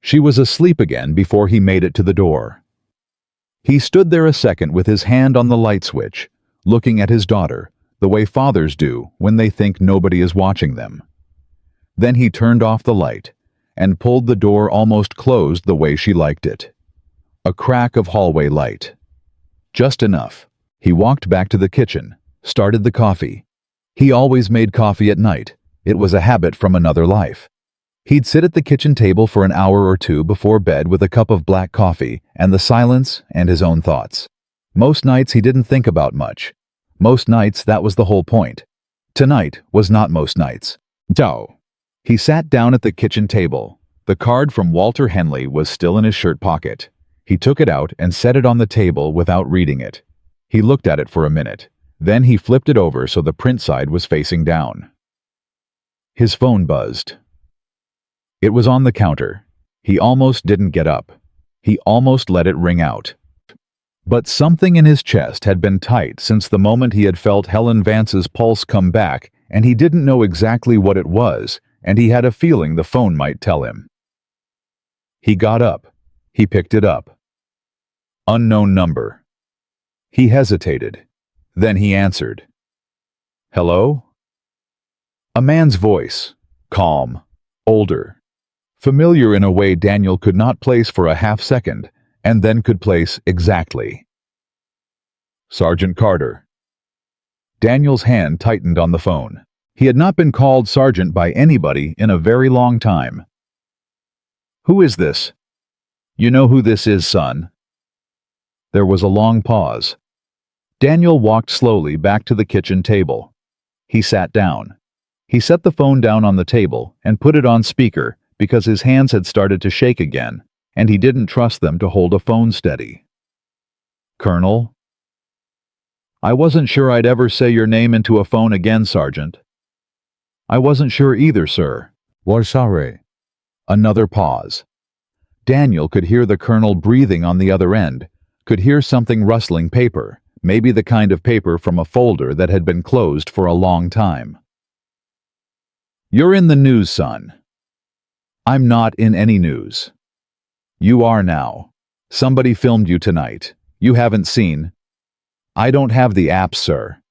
She was asleep again before he made it to the door. He stood there a second with his hand on the light switch, looking at his daughter, the way fathers do when they think nobody is watching them. Then he turned off the light and pulled the door almost closed the way she liked it. A crack of hallway light. Just enough. He walked back to the kitchen, started the coffee. He always made coffee at night. It was a habit from another life. He'd sit at the kitchen table for an hour or 2 before bed with a cup of black coffee and the silence and his own thoughts. Most nights he didn't think about much. Most nights that was the whole point. Tonight was not most nights. Dow. He sat down at the kitchen table. The card from Walter Henley was still in his shirt pocket. He took it out and set it on the table without reading it. He looked at it for a minute. Then he flipped it over so the print side was facing down. His phone buzzed. It was on the counter. He almost didn't get up. He almost let it ring out. But something in his chest had been tight since the moment he had felt Helen Vance's pulse come back, and he didn't know exactly what it was, and he had a feeling the phone might tell him. He got up. He picked it up. Unknown number. He hesitated. Then he answered. "Hello?" A man's voice. Calm. Older. Familiar in a way Daniel could not place for a half second, and then could place exactly. "Sergeant Carter." Daniel's hand tightened on the phone. He had not been called sergeant by anybody in a very long time. "Who is this?" "You know who this is, son." There was a long pause. Daniel walked slowly back to the kitchen table. He sat down. He set the phone down on the table and put it on speaker because his hands had started to shake again, and he didn't trust them to hold a phone steady. "Colonel?" "I wasn't sure I'd ever say your name into a phone again, Sergeant." "I wasn't sure either, sir." "Well, sorry." Another pause. Daniel could hear the colonel breathing on the other end, could hear something rustling paper, maybe the kind of paper from a folder that had been closed for a long time. "You're in the news, son." "I'm not in any news." "You are now. Somebody filmed you tonight. You haven't seen." "I don't have the app, sir."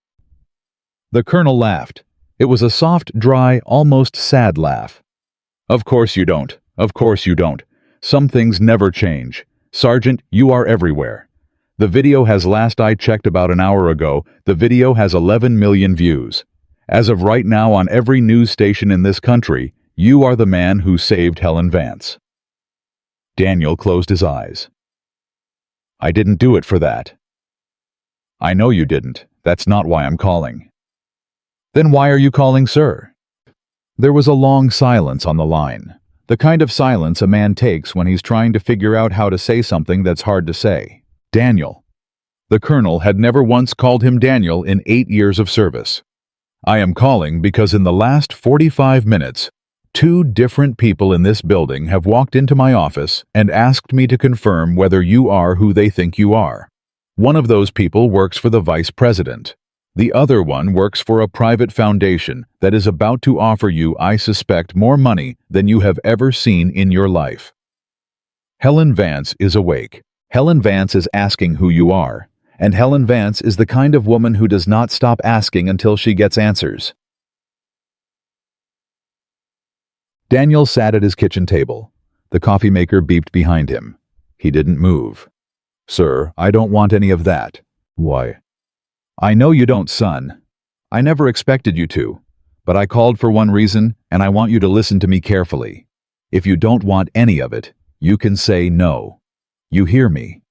The colonel laughed. It was a soft, dry, almost sad laugh. "Of course you don't. Of course you don't. Some things never change. Sergeant, you are everywhere. The video has, last I checked about an hour ago, the video has 11 million views. As of right now on every news station in this country, you are the man who saved Helen Vance." Daniel closed his eyes. "I didn't do it for that." "I know you didn't. That's not why I'm calling." "Then why are you calling, sir?" There was a long silence on the line. The kind of silence a man takes when he's trying to figure out how to say something that's hard to say. Daniel. The colonel had never once called him Daniel in 8 years of service. I am calling because in the last 45 minutes, 2 different people in this building have walked into my office and asked me to confirm whether you are who they think you are. One of those people works for the vice president. The other one works for a private foundation that is about to offer you, I suspect, more money than you have ever seen in your life. Helen Vance is awake. Helen Vance is asking who you are. And Helen Vance is the kind of woman who does not stop asking until she gets answers. Daniel sat at his kitchen table. The coffee maker beeped behind him. He didn't move. Sir, I don't want any of that. Why? I know you don't, son. I never expected you to. But I called for one reason, and I want you to listen to me carefully. If you don't want any of it, you can say no. You hear me?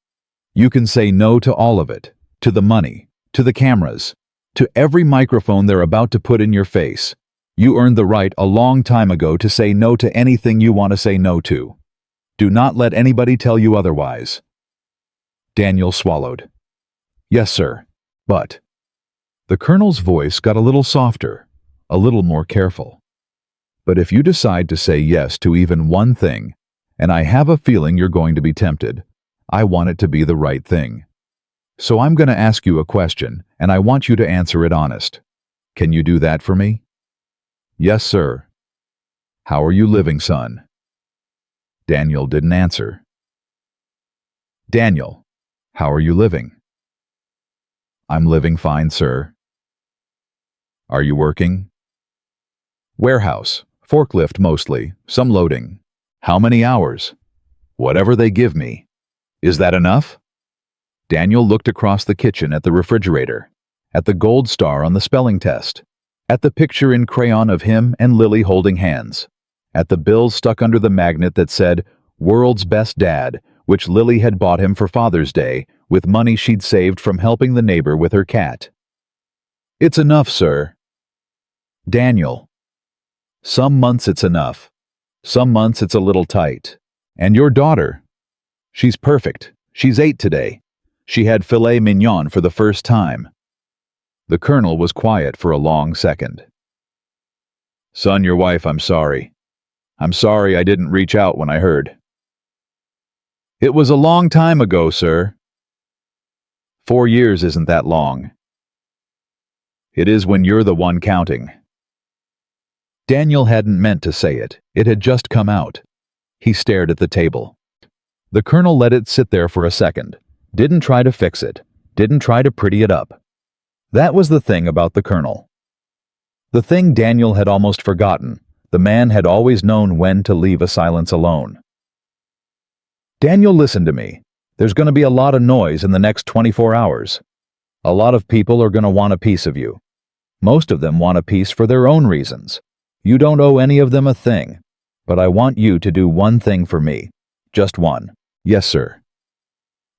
You can say no to all of it, to the money, to the cameras, to every microphone they're about to put in your face. You earned the right a long time ago to say no to anything you want to say no to. Do not let anybody tell you otherwise. Daniel swallowed. Yes, sir, but... The colonel's voice got a little softer, a little more careful. But if you decide to say yes to even one thing, and I have a feeling you're going to be tempted, I want it to be the right thing. So I'm going to ask you a question, and I want you to answer it honest. Can you do that for me? Yes, sir. How are you living, son? Daniel didn't answer. Daniel, how are you living? I'm living fine, sir. Are you working? Warehouse, forklift mostly, some loading. How many hours? Whatever they give me. Is that enough? Daniel looked across the kitchen at the refrigerator, at the gold star on the spelling test, at the picture in crayon of him and Lily holding hands, at the bills stuck under the magnet that said, World's Best Dad, which Lily had bought him for Father's Day with money she'd saved from helping the neighbor with her cat. It's enough, sir. Daniel. Some months it's enough. Some months it's a little tight. And your daughter? She's perfect. She's 8 today. She had filet mignon for the first time. The colonel was quiet for a long second. Son, your wife, I'm sorry. I'm sorry I didn't reach out when I heard. It was a long time ago, sir. 4 years isn't that long. It is when you're the one counting. Daniel hadn't meant to say it. It had just come out. He stared at the table. The colonel let it sit there for a second. Didn't try to fix it. Didn't try to pretty it up. That was the thing about the colonel. The thing Daniel had almost forgotten. The man had always known when to leave a silence alone. Daniel, listen to me. There's going to be a lot of noise in the next 24 hours. A lot of people are going to want a piece of you. Most of them want a piece for their own reasons. You don't owe any of them a thing. But I want you to do one thing for me. Just one. Yes, sir.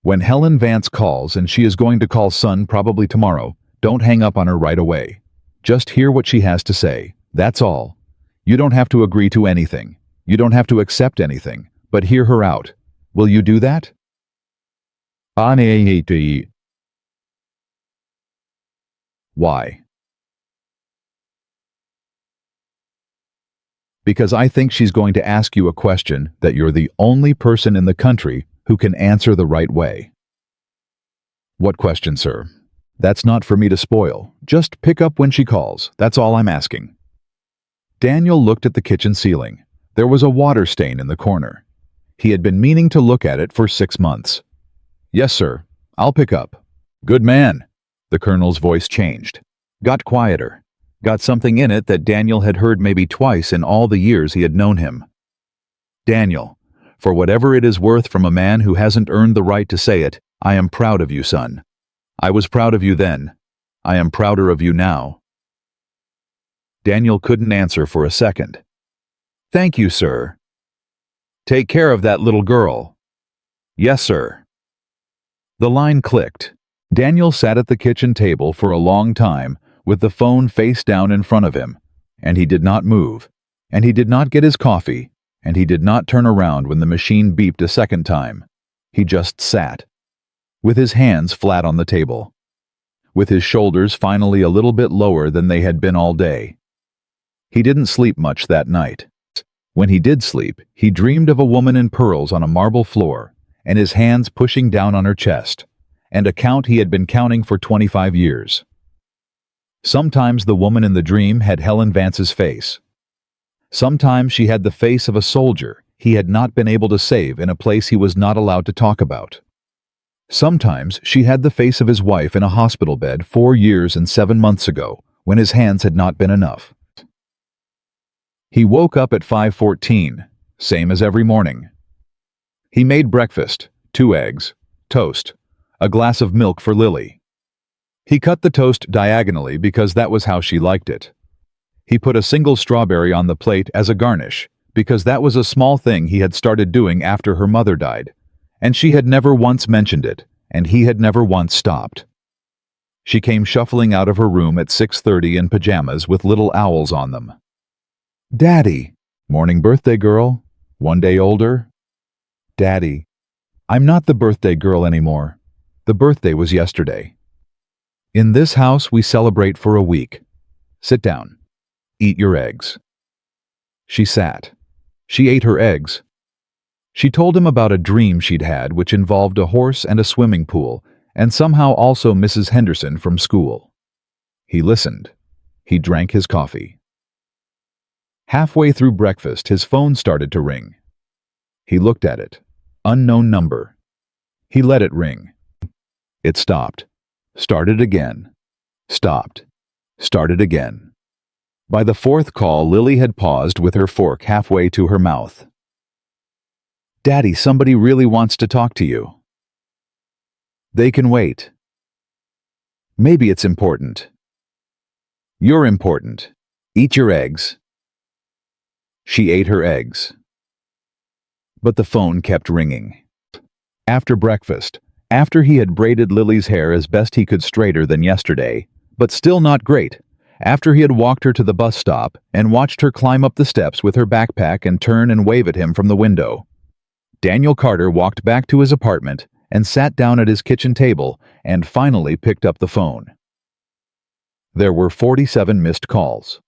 When Helen Vance calls, and she is going to call son probably tomorrow, don't hang up on her right away. Just hear what she has to say. That's all. You don't have to agree to anything. You don't have to accept anything, but hear her out. Will you do that? Why? Because I think she's going to ask you a question that you're the only person in the country who can answer the right way. What question, sir? That's not for me to spoil. Just pick up when she calls. That's all I'm asking. Daniel looked at the kitchen ceiling. There was a water stain in the corner. He had been meaning to look at it for 6 months. Yes, sir. I'll pick up. Good man. The colonel's voice changed. Got quieter. Got something in it that Daniel had heard maybe twice in all the years he had known him. Daniel, for whatever it is worth from a man who hasn't earned the right to say it, I am proud of you, son. I was proud of you then. I am prouder of you now. Daniel couldn't answer for a second. Thank you, sir. Take care of that little girl. Yes, sir. The line clicked. Daniel sat at the kitchen table for a long time with the phone face down in front of him, and he did not move, and he did not get his coffee, and he did not turn around when the machine beeped a second time. He just sat. with his hands flat on the table, with his shoulders finally a little bit lower than they had been all day. He didn't sleep much that night. When he did sleep, he dreamed of a woman in pearls on a marble floor, and his hands pushing down on her chest, and a count he had been counting for 25 years. Sometimes the woman in the dream had Helen Vance's face. Sometimes she had the face of a soldier he had not been able to save in a place he was not allowed to talk about. Sometimes she had the face of his wife in a hospital bed 4 years and 7 months ago, when his hands had not been enough. He woke up at 5:14, same as every morning. He made breakfast, 2 eggs, toast, a glass of milk for Lily. He cut the toast diagonally because that was how she liked it. He put a single strawberry on the plate as a garnish because that was a small thing he had started doing after her mother died, and she had never once mentioned it, and he had never once stopped. She came shuffling out of her room at 6:30 in pajamas with little owls on them. "Daddy." "Morning, birthday girl. 1 day older?" "Daddy, I'm not the birthday girl anymore. The birthday was yesterday. In this house we celebrate for a week. Sit down. Eat your eggs." She sat. She ate her eggs. She told him about a dream she'd had which involved a horse and a swimming pool, and somehow also Mrs. Henderson from school. He listened. He drank his coffee. Halfway through breakfast, his phone started to ring. He looked at it. Unknown number. He let it ring. It stopped. Started again. Stopped. Started again. By the 4th call, Lily had paused with her fork halfway to her mouth. "Daddy, somebody really wants to talk to you." "They can wait." "Maybe it's important." "You're important. Eat your eggs." She ate her eggs. But the phone kept ringing. After breakfast, after he had braided Lily's hair as best he could straighter than yesterday, but still not great, after he had walked her to the bus stop and watched her climb up the steps with her backpack and turn and wave at him from the window, Daniel Carter walked back to his apartment and sat down at his kitchen table and finally picked up the phone. There were 47 missed calls.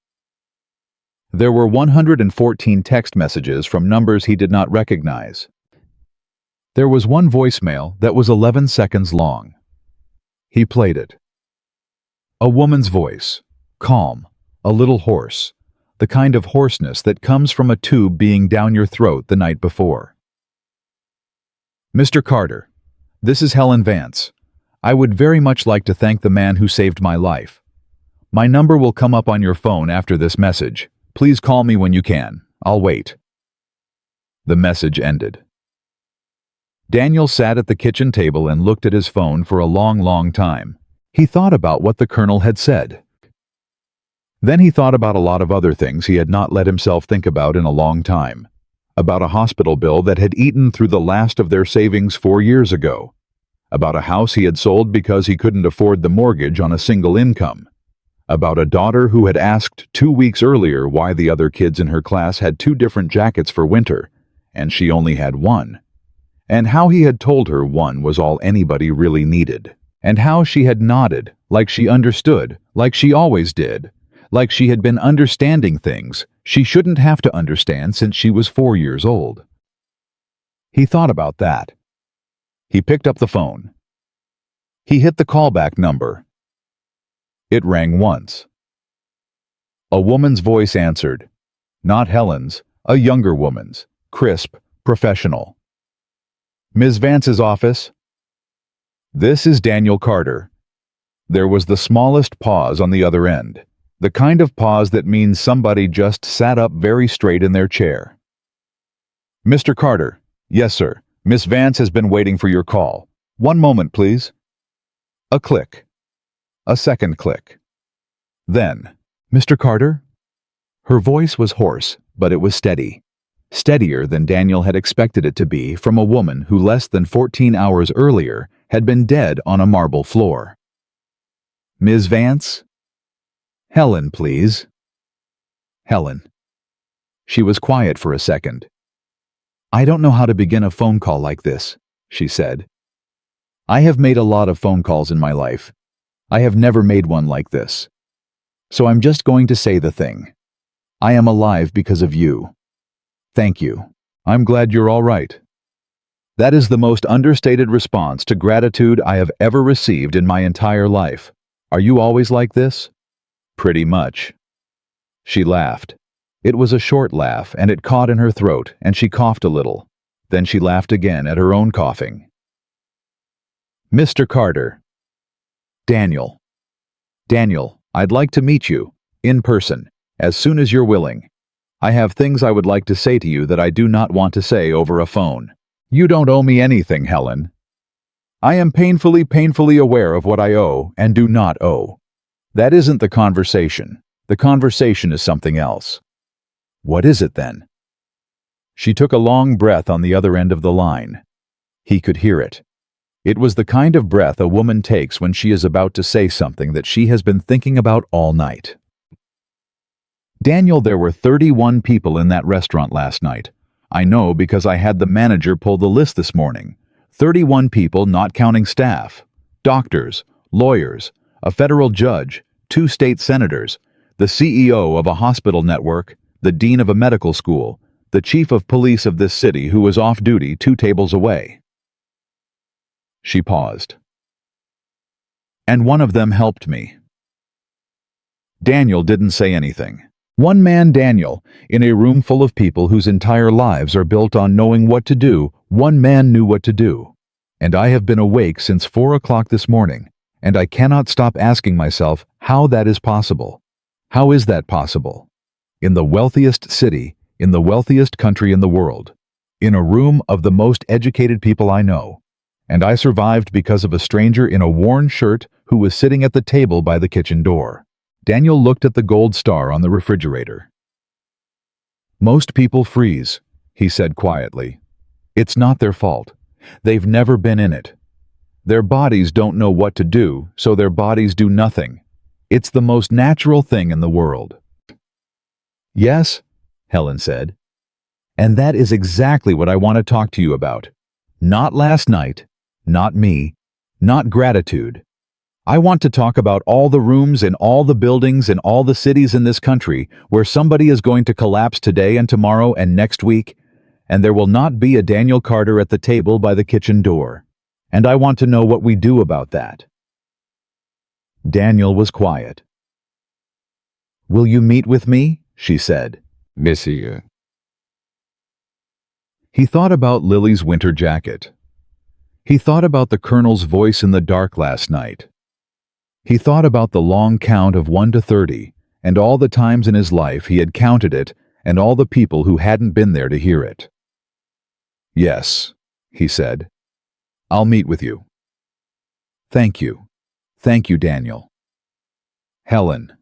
There were 114 text messages from numbers he did not recognize. There was one voicemail that was 11 seconds long. He played it. A woman's voice, calm, a little hoarse, the kind of hoarseness that comes from a tube being down your throat the night before. "Mr. Carter, this is Helen Vance. I would very much like to thank the man who saved my life. My number will come up on your phone after this message. Please call me when you can. I'll wait." The message ended. Daniel sat at the kitchen table and looked at his phone for a long, long time. He thought about what the colonel had said. Then he thought about a lot of other things he had not let himself think about in a long time. About a hospital bill that had eaten through the last of their savings 4 years ago. About a house he had sold because he couldn't afford the mortgage on a single income. About a daughter who had asked 2 weeks earlier why the other kids in her class had 2 different jackets for winter, and she only had one. And how he had told her one was all anybody really needed. And how she had nodded, like she understood, like she always did, like she had been understanding things she shouldn't have to understand since she was 4 years old. He thought about that. He picked up the phone. He hit the callback number. It rang once. A woman's voice answered. Not Helen's, a younger woman's, crisp, professional. "Ms. Vance's office?" "This is Daniel Carter." There was the smallest pause on the other end, the kind of pause that means somebody just sat up very straight in their chair. "Mr. Carter." "Yes, sir. Miss Vance has been waiting for your call. 1 moment, please." A click. A second click. Then, "Mr. Carter?" Her voice was hoarse, but it was steady. Steadier than Daniel had expected it to be from a woman who less than 14 hours earlier had been dead on a marble floor. "Ms. Vance?" "Helen, please." "Helen." She was quiet for a second. "I don't know how to begin a phone call like this," she said. I have made a lot of phone calls in my life. I have never made one like this. So I'm just going to say the thing. I am alive because of you. Thank you. I'm glad you're all right. That is the most understated response to gratitude I have ever received in my entire life. Are you always like this? Pretty much. She laughed. It was a short laugh, and it caught in her throat, and she coughed a little. Then she laughed again at her own coughing. Mr. Carter. Daniel. Daniel, I'd like to meet you, in person, as soon as you're willing. I have things I would like to say to you that I do not want to say over a phone. You don't owe me anything, Helen. I am painfully aware of what I owe and do not owe. That isn't the conversation. The conversation is something else. What is it then? She took a long breath on the other end of the line. He could hear it. It was the kind of breath a woman takes when she is about to say something that she has been thinking about all night. Daniel, there were 31 people in that restaurant last night. I know because I had the manager pull the list this morning. 31 people, not counting staff. Doctors, lawyers, a federal judge, 2 state senators, the CEO of a hospital network, the dean of a medical school, the chief of police of this city who was off duty 2 tables away. She paused. And one of them helped me. Daniel didn't say anything. One man, Daniel, in a room full of people whose entire lives are built on knowing what to do, one man knew what to do. And I have been awake since 4 o'clock this morning, and I cannot stop asking myself how that is possible. How is that possible? In the wealthiest city, in the wealthiest country in the world, in a room of the most educated people I know, and I survived because of a stranger in a worn shirt who was sitting at the table by the kitchen door. Daniel looked at the gold star on the refrigerator. Most people freeze, he said quietly. It's not their fault. They've never been in it. Their bodies don't know what to do, so their bodies do nothing. It's the most natural thing in the world. Yes, Helen said. And that is exactly what I want to talk to you about. Not last night, not me, not gratitude. I want to talk about all the rooms in all the buildings in all the cities in this country where somebody is going to collapse today and tomorrow and next week, and there will not be a Daniel Carter at the table by the kitchen door. And I want to know what we do about that. Daniel was quiet. Will you meet with me? She said. Monsieur. He thought about Lily's winter jacket. He thought about the colonel's voice in the dark last night. He thought about the long count of 1 to 30, and all the times in his life he had counted it, and all the people who hadn't been there to hear it. Yes, he said. I'll meet with you. Thank you. Thank you, Daniel. Helen.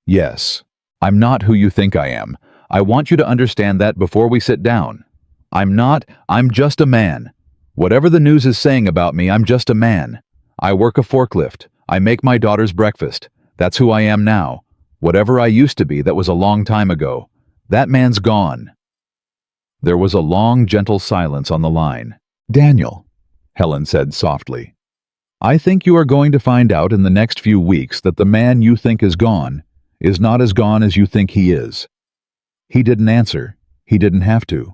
Yes, I'm not who you think I am. I want you to understand that before we sit down. I'm just a man. Whatever the news is saying about me, I'm just a man. I work a forklift. I make my daughter's breakfast. That's who I am now. Whatever I used to be, that was a long time ago. That man's gone. There was a long, gentle silence on the line. Daniel, Helen said softly, I think you are going to find out in the next few weeks that the man you think is not as gone as you think he is. He didn't answer. He didn't have to.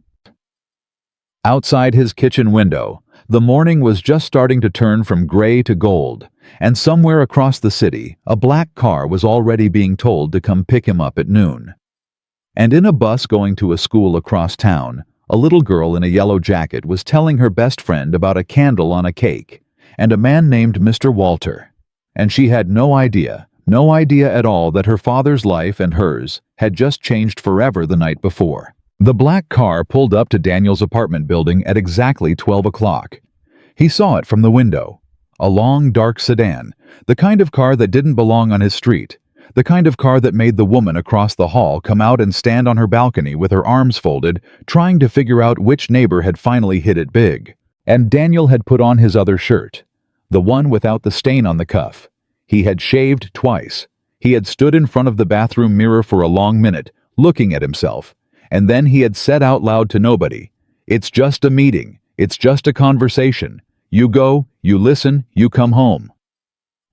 Outside his kitchen window, the morning was just starting to turn from gray to gold, and somewhere across the city, a black car was already being told to come pick him up at noon. And in a bus going to a school across town, a little girl in a yellow jacket was telling her best friend about a candle on a cake, and a man named Mr. Walter. And she had no idea at all that her father's life and hers had just changed forever the night before. The black car pulled up to Daniel's apartment building at exactly 12 o'clock. He saw it from the window. A long, dark sedan, the kind of car that didn't belong on his street, the kind of car that made the woman across the hall come out and stand on her balcony with her arms folded, trying to figure out which neighbor had finally hit it big. And Daniel had put on his other shirt, the one without the stain on the cuff. He had shaved twice. He had stood in front of the bathroom mirror for a long minute, looking at himself. And then he had said out loud to nobody, "It's just a meeting. It's just a conversation. You go, you listen, you come home."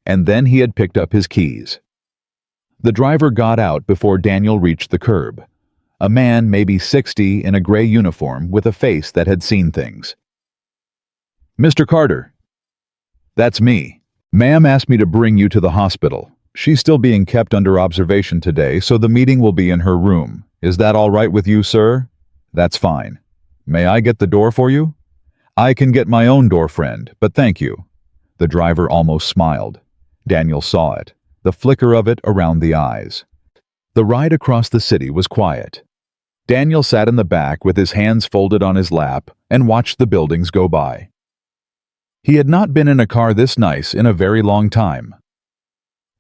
And then he had picked up his keys. The driver got out before Daniel reached the curb. A man, maybe 60, in a gray uniform with a face that had seen things. "Mr. Carter." "That's me. Ma'am asked me to bring you to the hospital. She's still being kept under observation today, so the meeting will be in her room. Is that all right with you, sir?" "That's fine. May I get the door for you?" "I can get my own door, friend, but thank you." The driver almost smiled. Daniel saw it, the flicker of it around the eyes. The ride across the city was quiet. Daniel sat in the back with his hands folded on his lap and watched the buildings go by. He had not been in a car this nice in a very long time.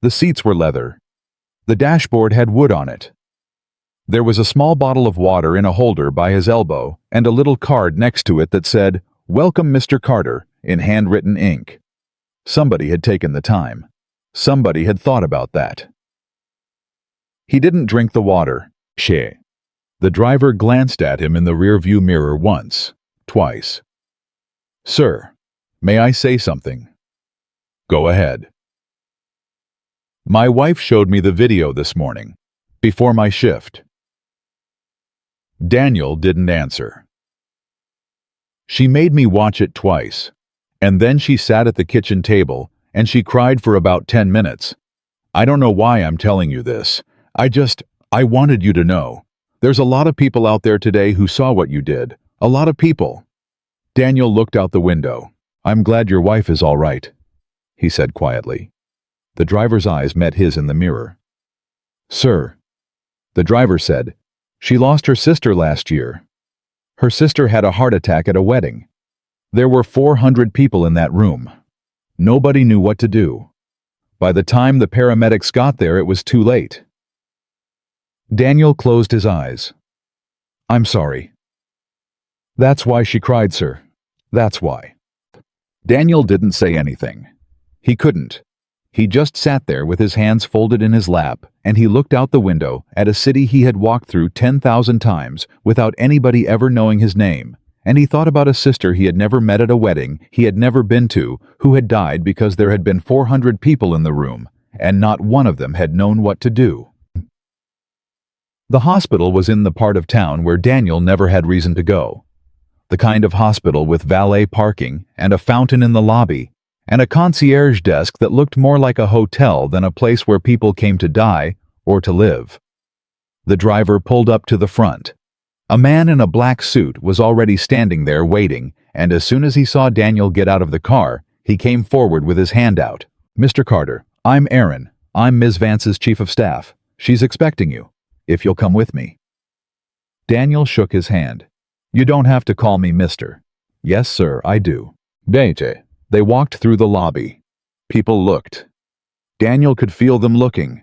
The seats were leather. The dashboard had wood on it. There was a small bottle of water in a holder by his elbow and a little card next to it that said, "Welcome, Mr. Carter," in handwritten ink. Somebody had taken the time. Somebody had thought about that. He didn't drink the water. Sheh. The driver glanced at him in the rearview mirror once, twice. "Sir, may I say something?" "Go ahead." "My wife showed me the video this morning, before my shift." Daniel didn't answer. "She made me watch it twice, and then she sat at the kitchen table and she cried for about 10 minutes. I don't know why I'm telling you this. I wanted you to know. There's a lot of people out there today who saw what you did. A lot of people." Daniel looked out the window. "I'm glad your wife is all right," he said quietly. The driver's eyes met his in the mirror. "Sir," the driver said, "she lost her sister last year. Her sister had a heart attack at a wedding. There were 400 people in that room. Nobody knew what to do. By the time the paramedics got there, it was too late." Daniel closed his eyes. "I'm sorry." "That's why she cried, sir. That's why." Daniel didn't say anything. He couldn't. He just sat there with his hands folded in his lap, and he looked out the window at a city he had walked through 10,000 times without anybody ever knowing his name, and he thought about a sister he had never met at a wedding he had never been to who had died because there had been 400 people in the room, and not one of them had known what to do. The hospital was in the part of town where Daniel never had reason to go. The kind of hospital with valet parking and a fountain in the lobby, and a concierge desk that looked more like a hotel than a place where people came to die or to live. The driver pulled up to the front. A man in a black suit was already standing there waiting, and as soon as he saw Daniel get out of the car, he came forward with his hand out. "Mr. Carter, I'm Aaron. I'm Ms. Vance's chief of staff. She's expecting you, if you'll come with me." Daniel shook his hand. "You don't have to call me mister." "Yes, sir, I do." "Date." They walked through the lobby. People looked. Daniel could feel them looking.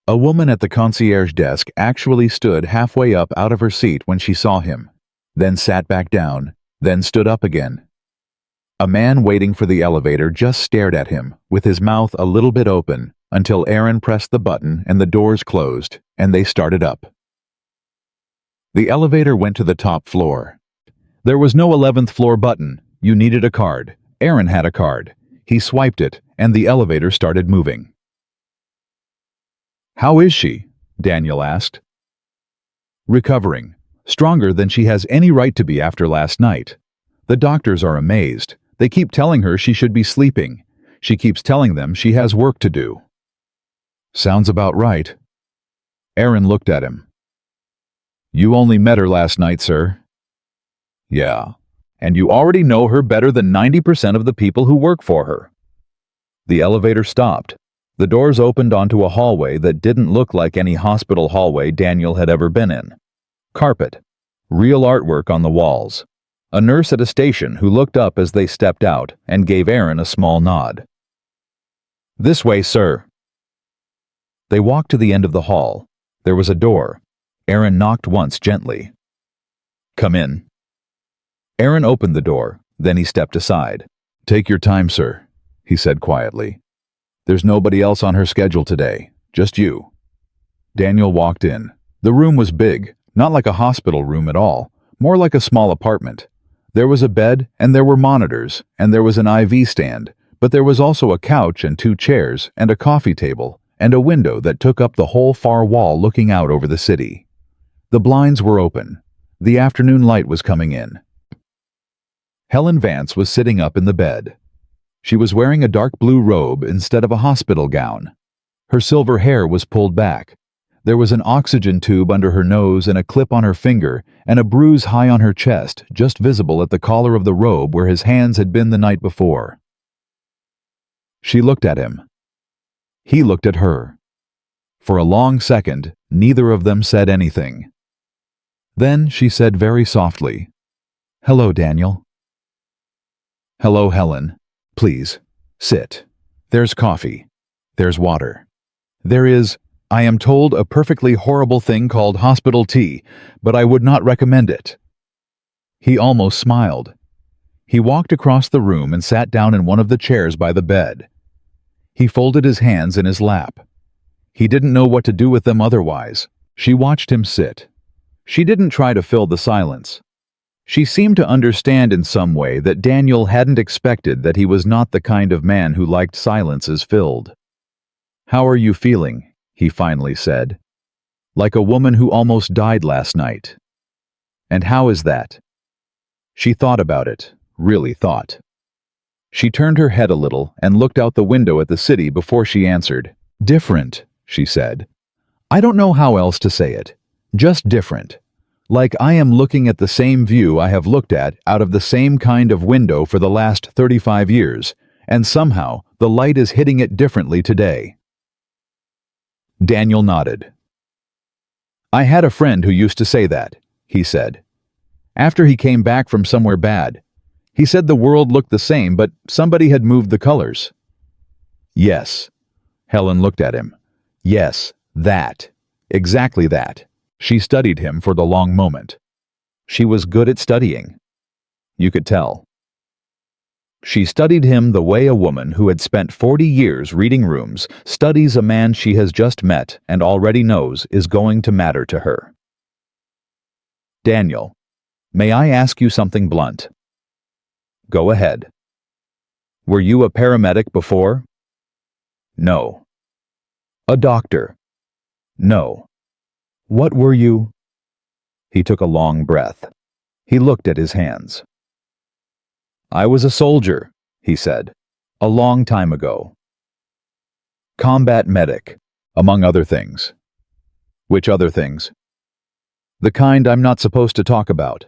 A woman at the concierge desk actually stood halfway up out of her seat when she saw him, then sat back down, then stood up again. A man waiting for the elevator just stared at him, with his mouth a little bit open, until Aaron pressed the button and the doors closed, and they started up. The elevator went to the top floor. There was no 11th floor button. You needed a card. Aaron had a card. He swiped it, and the elevator started moving. "How is she?" Daniel asked. "Recovering. Stronger than she has any right to be after last night. The doctors are amazed. They keep telling her she should be sleeping. She keeps telling them she has work to do." "Sounds about right." Aaron looked at him. "You only met her last night, sir." "Yeah. And you already know her better than 90% of the people who work for her." The elevator stopped. The doors opened onto a hallway that didn't look like any hospital hallway Daniel had ever been in. Carpet. Real artwork on the walls. A nurse at a station who looked up as they stepped out and gave Aaron a small nod. "This way, sir." They walked to the end of the hall. There was a door. Aaron knocked once gently. "Come in." Aaron opened the door, then he stepped aside. "Take your time, sir," he said quietly. "There's nobody else on her schedule today, just you." Daniel walked in. The room was big, not like a hospital room at all, more like a small apartment. There was a bed, and there were monitors, and there was an IV stand, but there was also a couch and 2 chairs, and a coffee table, and a window that took up the whole far wall looking out over the city. The blinds were open. The afternoon light was coming in. Helen Vance was sitting up in the bed. She was wearing a dark blue robe instead of a hospital gown. Her silver hair was pulled back. There was an oxygen tube under her nose and a clip on her finger and a bruise high on her chest, just visible at the collar of the robe where his hands had been the night before. She looked at him. He looked at her. For a long second, neither of them said anything. Then she said very softly, "Hello, Daniel." "Hello, Helen. Please, sit. There's coffee. There's water. There is, I am told, a perfectly horrible thing called hospital tea, but I would not recommend it." He almost smiled. He walked across the room and sat down in one of the chairs by the bed. He folded his hands in his lap. He didn't know what to do with them otherwise. She watched him sit. She didn't try to fill the silence. She seemed to understand in some way that Daniel hadn't expected that he was not the kind of man who liked silences filled. "How are you feeling?" he finally said. "Like a woman who almost died last night." "And how is that?" She thought about it, really thought. She turned her head a little and looked out the window at the city before she answered. "Different," she said. "I don't know how else to say it. Just different. Like I am looking at the same view I have looked at out of the same kind of window for the last 35 years, and somehow the light is hitting it differently today." Daniel nodded. "I had a friend who used to say that," he said. "After he came back from somewhere bad. He said the world looked the same, but somebody had moved the colors." "Yes." Helen looked at him. "Yes, that. Exactly that." She studied him for the long moment. She was good at studying. You could tell. She studied him the way a woman who had spent 40 years reading rooms studies a man she has just met and already knows is going to matter to her. "Daniel, may I ask you something blunt?" "Go ahead." "Were you a paramedic before?" "No." "A doctor?" "No." "What were you?" He took a long breath. He looked at his hands. "I was a soldier," he said, "a long time ago. Combat medic, among other things." "Which other things?" "The kind I'm not supposed to talk about."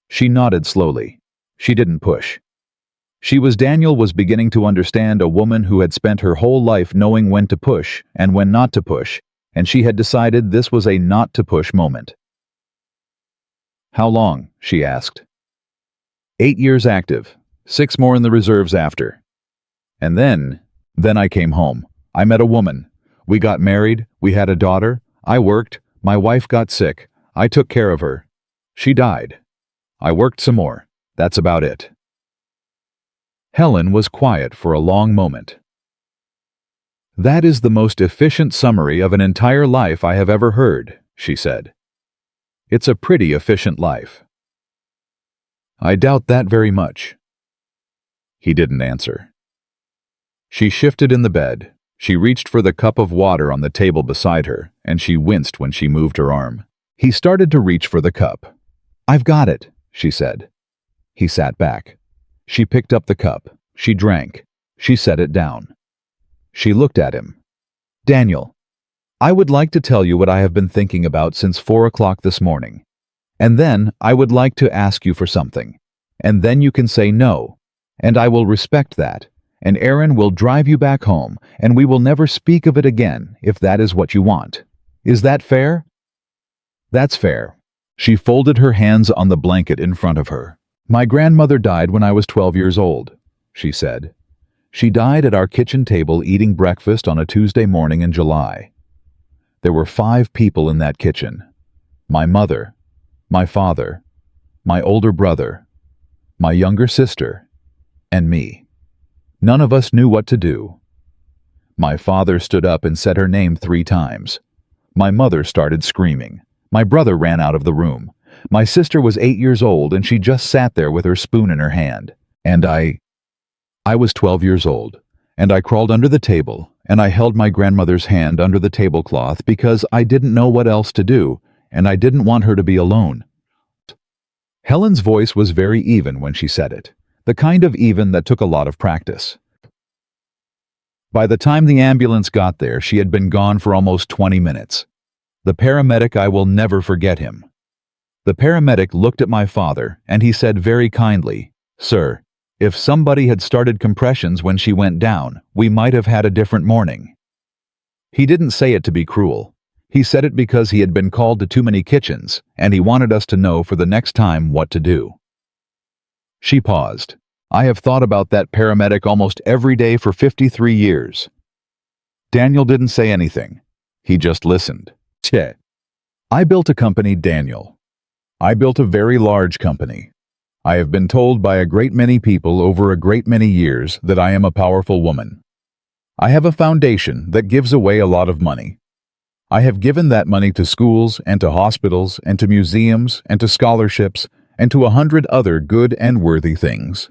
She nodded slowly. She didn't push. Daniel was beginning to understand a woman who had spent her whole life knowing when to push and when not to push, and she had decided this was a not to push moment. "How long?" she asked. 8 years active, 6 more in the reserves after. And then I came home. I met a woman. We got married, we had a daughter, I worked, my wife got sick, I took care of her. She died. I worked some more. That's about it." Helen was quiet for a long moment. "That is the most efficient summary of an entire life I have ever heard," she said. "It's a pretty efficient life." "I doubt that very much." He didn't answer. She shifted in the bed. She reached for the cup of water on the table beside her, and she winced when she moved her arm. He started to reach for the cup. "I've got it," she said. He sat back. She picked up the cup. She drank. She set it down. She looked at him. "Daniel, I would like to tell you what I have been thinking about since 4 o'clock this morning. And then I would like to ask you for something. And then you can say no. And I will respect that. And Aaron will drive you back home, and we will never speak of it again if that is what you want. Is that fair?" "That's fair." She folded her hands on the blanket in front of her. "My grandmother died when I was 12 years old," she said. "She died at our kitchen table eating breakfast on a Tuesday morning in July. There were 5 people in that kitchen. My mother, my father, my older brother, my younger sister, and me. None of us knew what to do. My father stood up and said her name 3 times. My mother started screaming. My brother ran out of the room. My sister was 8 years old and she just sat there with her spoon in her hand. And I was 12 years old, and I crawled under the table, and I held my grandmother's hand under the tablecloth because I didn't know what else to do, and I didn't want her to be alone. Helen's voice was very even when she said it, the kind of even that took a lot of practice. By the time the ambulance got there, she had been gone for almost 20 minutes. The paramedic, I will never forget him. The paramedic looked at my father, and he said very kindly, "Sir, if somebody had started compressions when she went down, we might have had a different morning." He didn't say it to be cruel. He said it because he had been called to too many kitchens, and he wanted us to know for the next time what to do. She paused. I have thought about that paramedic almost every day for 53 years. Daniel didn't say anything. He just listened. Tch. I built a company, Daniel. I built a very large company. I have been told by a great many people over a great many years that I am a powerful woman. I have a foundation that gives away a lot of money. I have given that money to schools and to hospitals and to museums and to scholarships and to 100 other good and worthy things.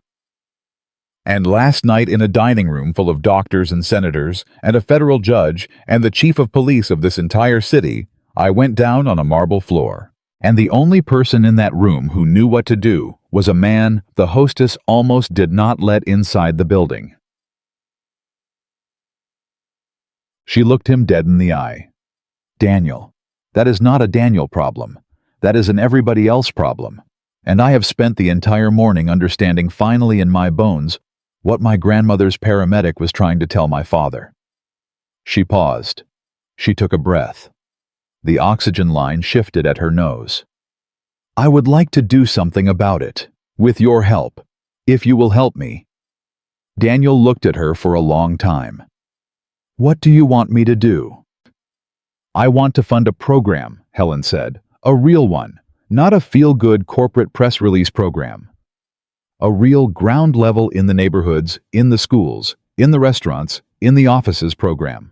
And last night in a dining room full of doctors and senators and a federal judge and the chief of police of this entire city, I went down on a marble floor. And the only person in that room who knew what to do was a man the hostess almost did not let inside the building. She looked him dead in the eye. Daniel, that is not a Daniel problem. That is an everybody else problem. And I have spent the entire morning understanding finally in my bones what my grandmother's paramedic was trying to tell my father. She paused. She took a breath. The oxygen line shifted at her nose. I would like to do something about it, with your help, if you will help me. Daniel looked at her for a long time. What do you want me to do? I want to fund a program, Helen said, a real one, not a feel-good corporate press release program. A real ground level in the neighborhoods, in the schools, in the restaurants, in the offices program.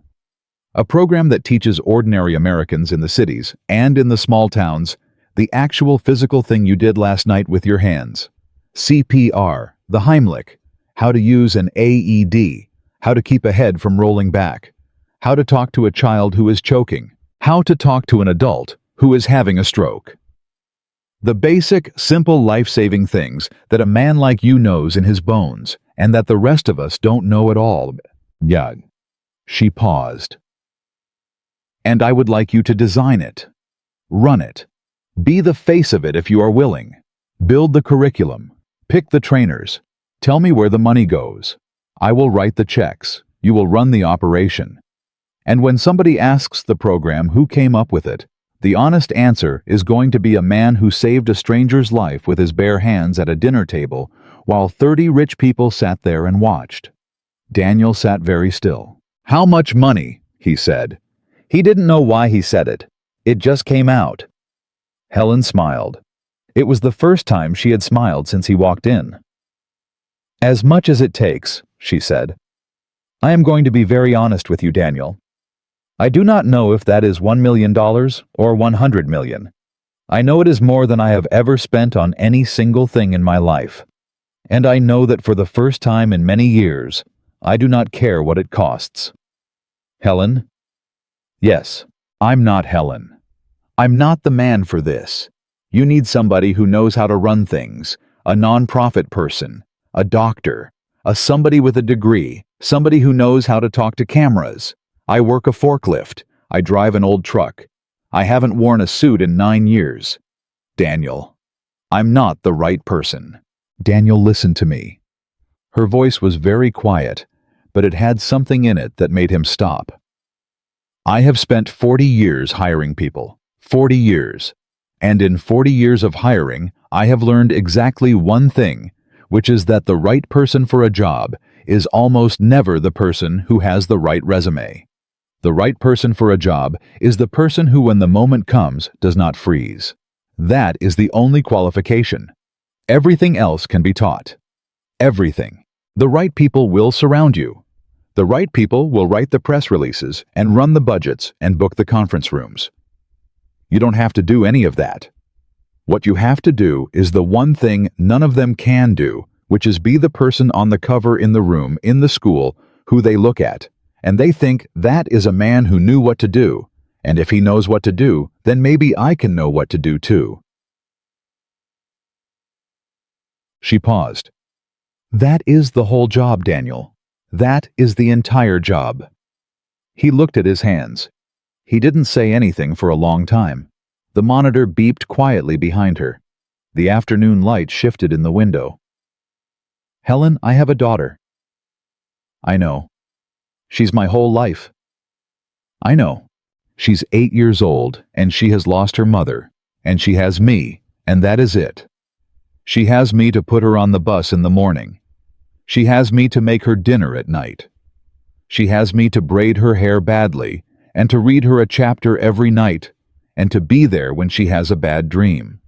A program that teaches ordinary Americans in the cities and in the small towns the actual physical thing you did last night with your hands. CPR, the Heimlich, how to use an AED, how to keep a head from rolling back, how to talk to a child who is choking, how to talk to an adult who is having a stroke. The basic, simple life-saving things that a man like you knows in his bones and that the rest of us don't know at all. Yeah. She paused. And I would like you to design it, run it, be the face of it if you are willing, build the curriculum, pick the trainers, tell me where the money goes. I will write the checks, you will run the operation. And when somebody asks the program who came up with it, the honest answer is going to be a man who saved a stranger's life with his bare hands at a dinner table while 30 rich people sat there and watched. Daniel sat very still. How much money? He said. He didn't know why he said it. It just came out. Helen smiled. It was the first time she had smiled since he walked in. As much as it takes, she said. I am going to be very honest with you, Daniel. I do not know if that is $1 million or 100 million. I know it is more than I have ever spent on any single thing in my life. And I know that for the first time in many years, I do not care what it costs. Helen? Yes, I'm not Helen. I'm not the man for this. You need somebody who knows how to run things, a non-profit person, a doctor, somebody with a degree, somebody who knows how to talk to cameras. I work a forklift. I drive an old truck. I haven't worn a suit in 9 years. Daniel, I'm not the right person. Daniel listened to me. Her voice was very quiet, but it had something in it that made him stop. I have spent 40 years hiring people. 40 years. And in 40 years of hiring, I have learned exactly one thing, which is that the right person for a job is almost never the person who has the right resume. The right person for a job is the person who, when the moment comes, does not freeze. That is the only qualification. Everything else can be taught. Everything. The right people will surround you. The right people will write the press releases and run the budgets and book the conference rooms. You don't have to do any of that. What you have to do is the one thing none of them can do, which is be the person on the cover in the room, in the school, who they look at, and they think that is a man who knew what to do, and if he knows what to do, then maybe I can know what to do too. She paused. That is the whole job, Daniel. That is the entire job. He looked at his hands. He didn't say anything for a long time. The monitor beeped quietly behind her. The afternoon light shifted in the window. Helen, I have a daughter. I know. She's my whole life. I know. She's 8 years old, and she has lost her mother, and she has me, and that is it. She has me to put her on the bus in the morning. She has me to make her dinner at night. She has me to braid her hair badly, and to read her a chapter every night, and to be there when she has a bad dream.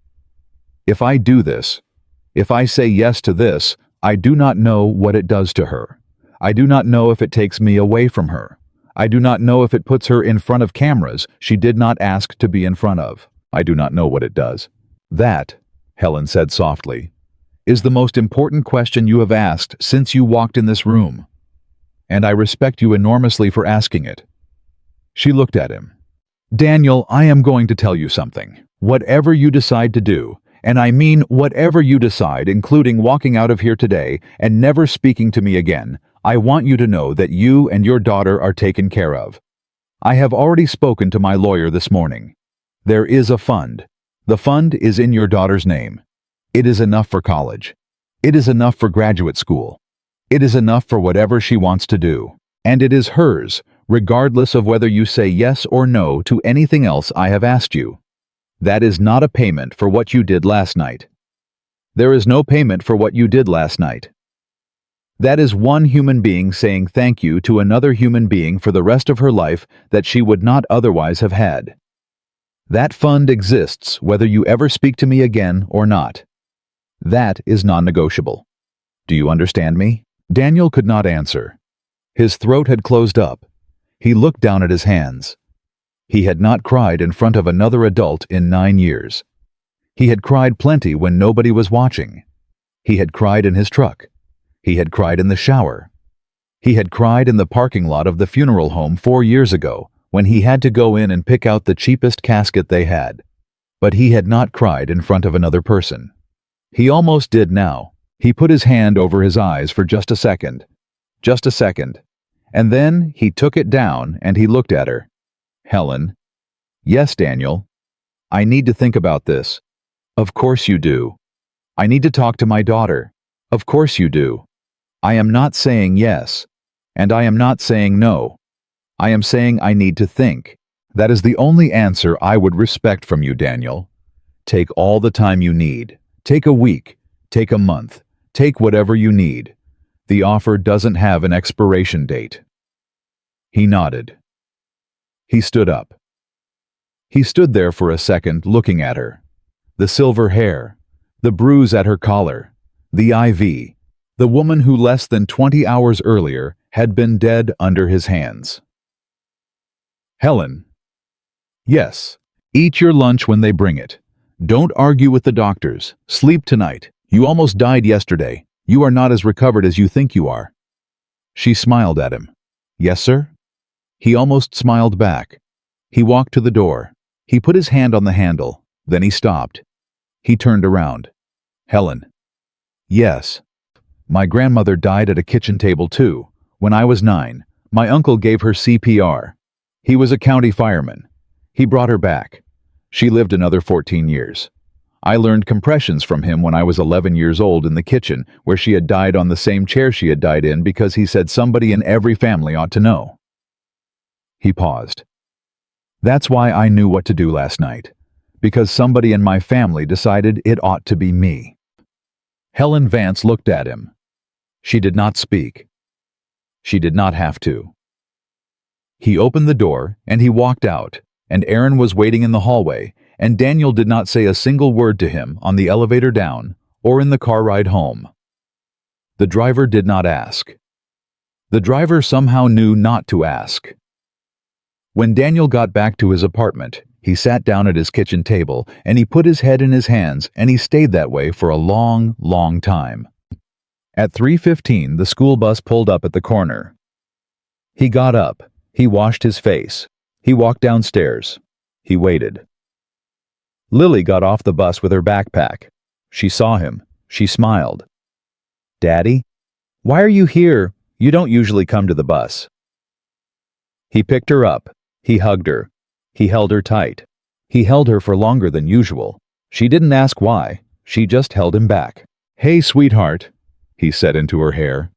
If I do this, if I say yes to this, I do not know what it does to her. I do not know if it takes me away from her. I do not know if it puts her in front of cameras she did not ask to be in front of. I do not know what it does. That, Helen said softly, is the most important question you have asked since you walked in this room. And I respect you enormously for asking it. She looked at him. Daniel, I am going to tell you something. Whatever you decide to do, and I mean whatever you decide, including walking out of here today and never speaking to me again, I want you to know that you and your daughter are taken care of. I have already spoken to my lawyer this morning. There is a fund. The fund is in your daughter's name. It is enough for college. It is enough for graduate school. It is enough for whatever she wants to do. And it is hers, regardless of whether you say yes or no to anything else I have asked you. That is not a payment for what you did last night. There is no payment for what you did last night. That is one human being saying thank you to another human being for the rest of her life that she would not otherwise have had. That fund exists whether you ever speak to me again or not. That is non-negotiable. Do you understand me? Daniel could not answer. His throat had closed up. He looked down at his hands. He had not cried in front of another adult in 9 years. He had cried plenty when nobody was watching. He had cried in his truck. He had cried in the shower. He had cried in the parking lot of the funeral home 4 years ago when he had to go in and pick out the cheapest casket they had. But he had not cried in front of another person. He almost did now. He put his hand over his eyes for just a second. Just a second. And then he took it down and he looked at her. Helen. Yes, Daniel. I need to think about this. Of course you do. I need to talk to my daughter. Of course you do. I am not saying yes. And I am not saying no. I am saying I need to think. That is the only answer I would respect from you, Daniel. Take all the time you need. Take a week. Take a month. Take whatever you need. The offer doesn't have an expiration date. He nodded. He stood up. He stood there for a second looking at her. The silver hair, the bruise at her collar, the IV, the woman who less than 20 hours earlier had been dead under his hands. Helen. Yes. Eat your lunch when they bring it. Don't argue with the doctors. Sleep tonight. You almost died yesterday. You are not as recovered as you think you are. She smiled at him. Yes, sir? He almost smiled back. He walked to the door. He put his hand on the handle. Then he stopped. He turned around. Helen. Yes. My grandmother died at a kitchen table too. When I was 9, my uncle gave her CPR. He was a county fireman. He brought her back. She lived another 14 years. I learned compressions from him when I was 11 years old in the kitchen, where she had died on the same chair she had died in because he said somebody in every family ought to know. He paused. That's why I knew what to do last night, because somebody in my family decided it ought to be me. Helen Vance looked at him. She did not speak. She did not have to. He opened the door and he walked out, and Aaron was waiting in the hallway, and Daniel did not say a single word to him on the elevator down or in the car ride home. The driver did not ask. The driver somehow knew not to ask. When Daniel got back to his apartment, He sat down at his kitchen table, and he put his head in his hands, and he stayed that way for a long, long time. At 3:15, the school bus pulled up at the corner. He got up. He washed his face. He walked downstairs. He waited. Lily got off the bus with her backpack. She saw him. She smiled. "Daddy? Why are you here? You don't usually come to the bus." He picked her up. He hugged her. He held her tight. He held her for longer than usual. She didn't ask why. She just held him back. "Hey, sweetheart," he said into her hair.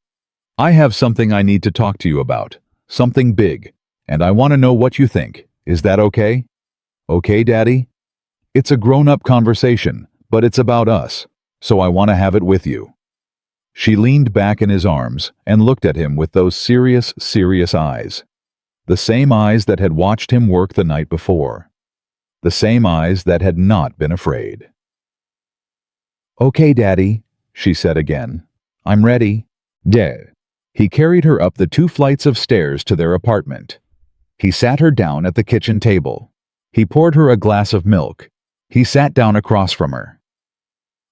"I have something I need to talk to you about. Something big. And I want to know what you think. Is that okay? Okay, Daddy? It's a grown-up conversation, but it's about us, so I want to have it with you." She leaned back in his arms and looked at him with those serious, serious eyes. The same eyes that had watched him work the night before. The same eyes that had not been afraid. "Okay, Daddy," she said again. "I'm ready." Dad. He carried her up the 2 flights of stairs to their apartment. He sat her down at the kitchen table. He poured her a glass of milk. He sat down across from her.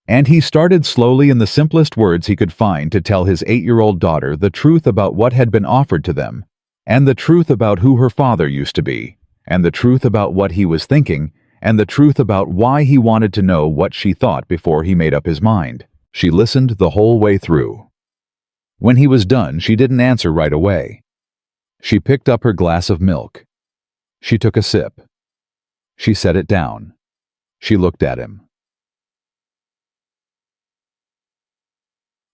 And he started slowly in the simplest words he could find to tell his 8-year-old daughter the truth about what had been offered to them, and the truth about who her father used to be, and the truth about what he was thinking, and the truth about why he wanted to know what she thought before he made up his mind. She listened the whole way through. When he was done, she didn't answer right away. She picked up her glass of milk. She took a sip. She set it down. She looked at him.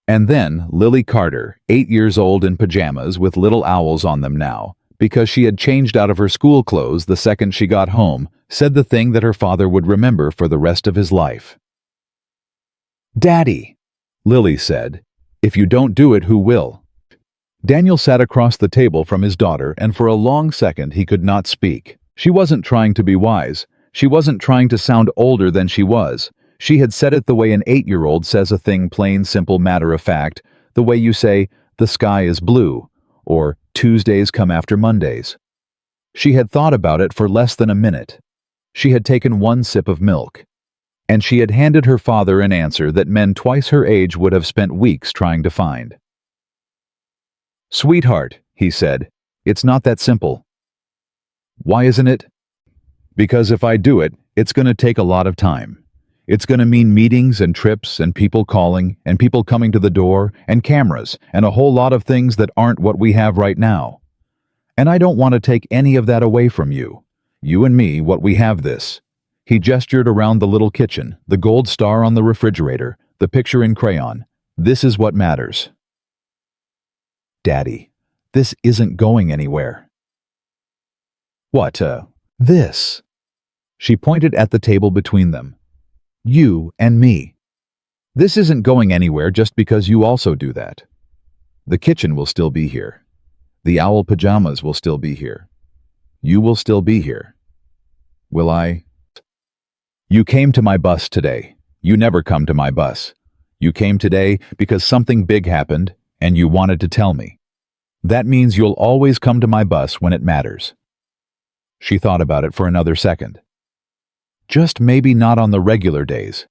And then Lily Carter, 8 years old in pajamas with little owls on them now, because she had changed out of her school clothes the second she got home, said the thing that her father would remember for the rest of his life. "Daddy," Lily said, "if you don't do it, who will?" Daniel sat across the table from his daughter, and for a long second he could not speak. She wasn't trying to be wise. She wasn't trying to sound older than she was. She had said it the way an 8-year-old says a thing, plain, simple, matter-of-fact, the way you say, "The sky is blue," or "Tuesdays come after Mondays." She had thought about it for less than a minute. She had taken 1 sip of milk. And she had handed her father an answer that men twice her age would have spent weeks trying to find. "Sweetheart," he said, "it's not that simple." "Why isn't it?" "Because if I do it, it's going to take a lot of time. It's going to mean meetings and trips and people calling and people coming to the door and cameras and a whole lot of things that aren't what we have right now. And I don't want to take any of that away from you. You and me, what we have this." He gestured around the little kitchen, the gold star on the refrigerator, the picture in crayon. "This is what matters." "Daddy, this isn't going anywhere." "What, this?" She pointed at the table between them. "You and me. This isn't going anywhere just because you also do that. The kitchen will still be here. The owl pajamas will still be here. You will still be here. Will I? You came to my bus today. You never come to my bus. You came today because something big happened and you wanted to tell me. That means you'll always come to my bus when it matters." She thought about it for another second. "Just maybe not on the regular days.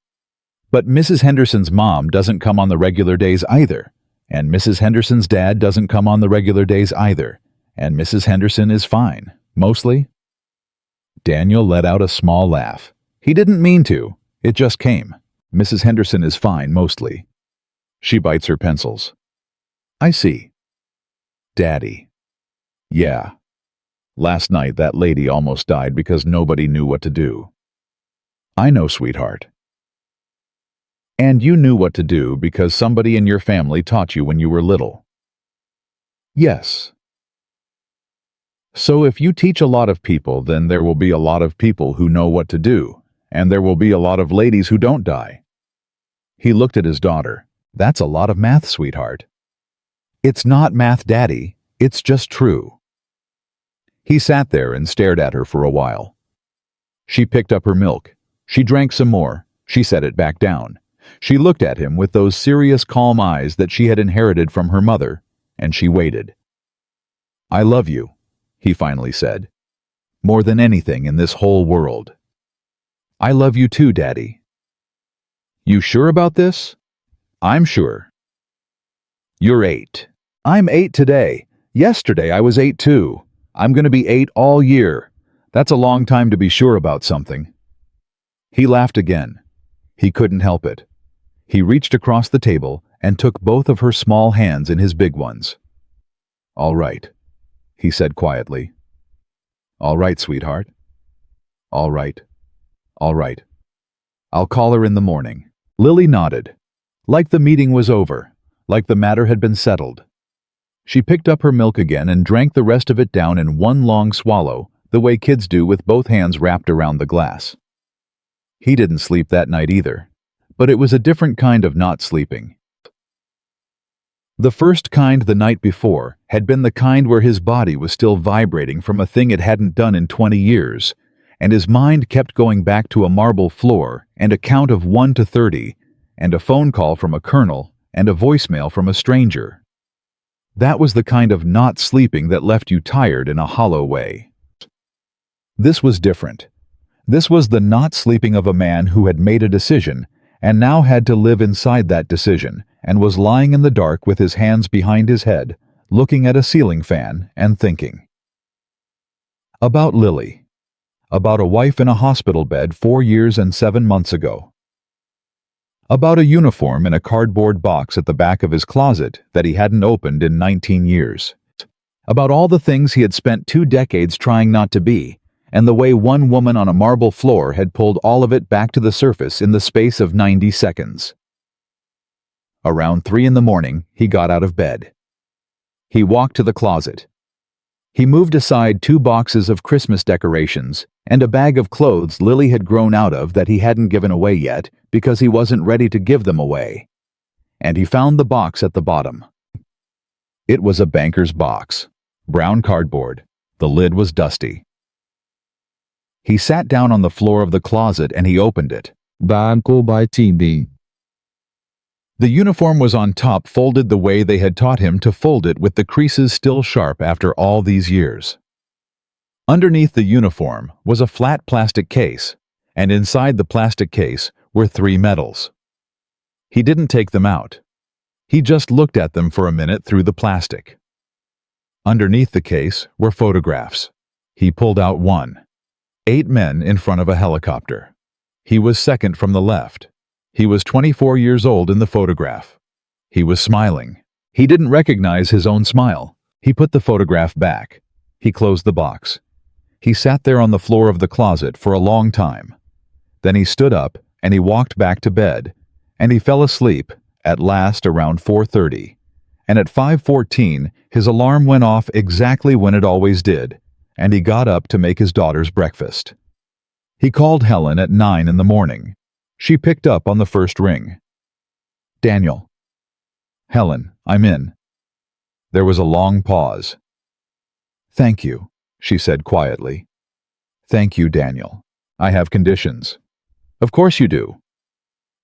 But Mrs. Henderson's mom doesn't come on the regular days either. And Mrs. Henderson's dad doesn't come on the regular days either. And Mrs. Henderson is fine, mostly." Daniel let out a small laugh. He didn't mean to. It just came. "Mrs. Henderson is fine, mostly." She bites her pencils. "I see." "Daddy." "Yeah. Last night that lady almost died because nobody knew what to do." "I know, sweetheart." "And you knew what to do because somebody in your family taught you when you were little." "Yes." "So if you teach a lot of people, then there will be a lot of people who know what to do, and there will be a lot of ladies who don't die." He looked at his daughter. "That's a lot of math, sweetheart." "It's not math, Daddy. It's just true." He sat there and stared at her for a while. She picked up her milk. She drank some more. She set it back down. She looked at him with those serious, calm eyes that she had inherited from her mother, and she waited. "I love you," he finally said. more than anything in this whole world. I love you too, Daddy. You sure about this? I'm sure. You're 8. I'm 8 today. Yesterday I was 8 too. I'm gonna be 8 all year. That's a long time to be sure about something. He laughed again. He couldn't help it. He reached across the table and took both of her small hands in his big ones. All right, he said quietly. All right, sweetheart. All right. All right. I'll call her in the morning. Lily nodded, like the meeting was over, like the matter had been settled. She picked up her milk again and drank the rest of it down in one long swallow, the way kids do with both hands wrapped around the glass. He didn't sleep that night either, but it was a different kind of not sleeping. The first kind the night before had been the kind where his body was still vibrating from a thing it hadn't done in 20 years, and his mind kept going back to a marble floor and a count of 1 to 30, and a phone call from a colonel and a voicemail from a stranger. That was the kind of not sleeping that left you tired in a hollow way. This was different. This was the not sleeping of a man who had made a decision and now had to live inside that decision and was lying in the dark with his hands behind his head, looking at a ceiling fan and thinking. About Lily. About a wife in a hospital bed 4 years and 7 months ago. About a uniform in a cardboard box at the back of his closet that he hadn't opened in 19 years. About all the things he had spent 2 decades trying not to be, and the way one woman on a marble floor had pulled all of it back to the surface in the space of 90 seconds. Around 3 in the morning, he got out of bed. He walked to the closet. He moved aside 2 boxes of Christmas decorations and a bag of clothes Lily had grown out of that he hadn't given away yet because he wasn't ready to give them away. And he found the box at the bottom. It was a banker's box, brown cardboard. The lid was dusty. He sat down on the floor of the closet and he opened it. Banco by TB. The uniform was on top, folded the way they had taught him to fold it, with the creases still sharp after all these years. Underneath the uniform was a flat plastic case, and inside the plastic case were 3 medals. He didn't take them out. He just looked at them for a minute through the plastic. Underneath the case were photographs. He pulled out one. 8 men in front of a helicopter. He was second from the left. He was 24 years old in the photograph. He was smiling. He didn't recognize his own smile. He put the photograph back. He closed the box. He sat there on the floor of the closet for a long time. Then he stood up and he walked back to bed, and he fell asleep at last around 4:30. And at 5:14, his alarm went off exactly when it always did, and he got up to make his daughter's breakfast. He called Helen at 9 in the morning. She picked up on the first ring. Daniel. Helen, I'm in. There was a long pause. Thank you, she said quietly. Thank you, Daniel. I have conditions. Of course you do.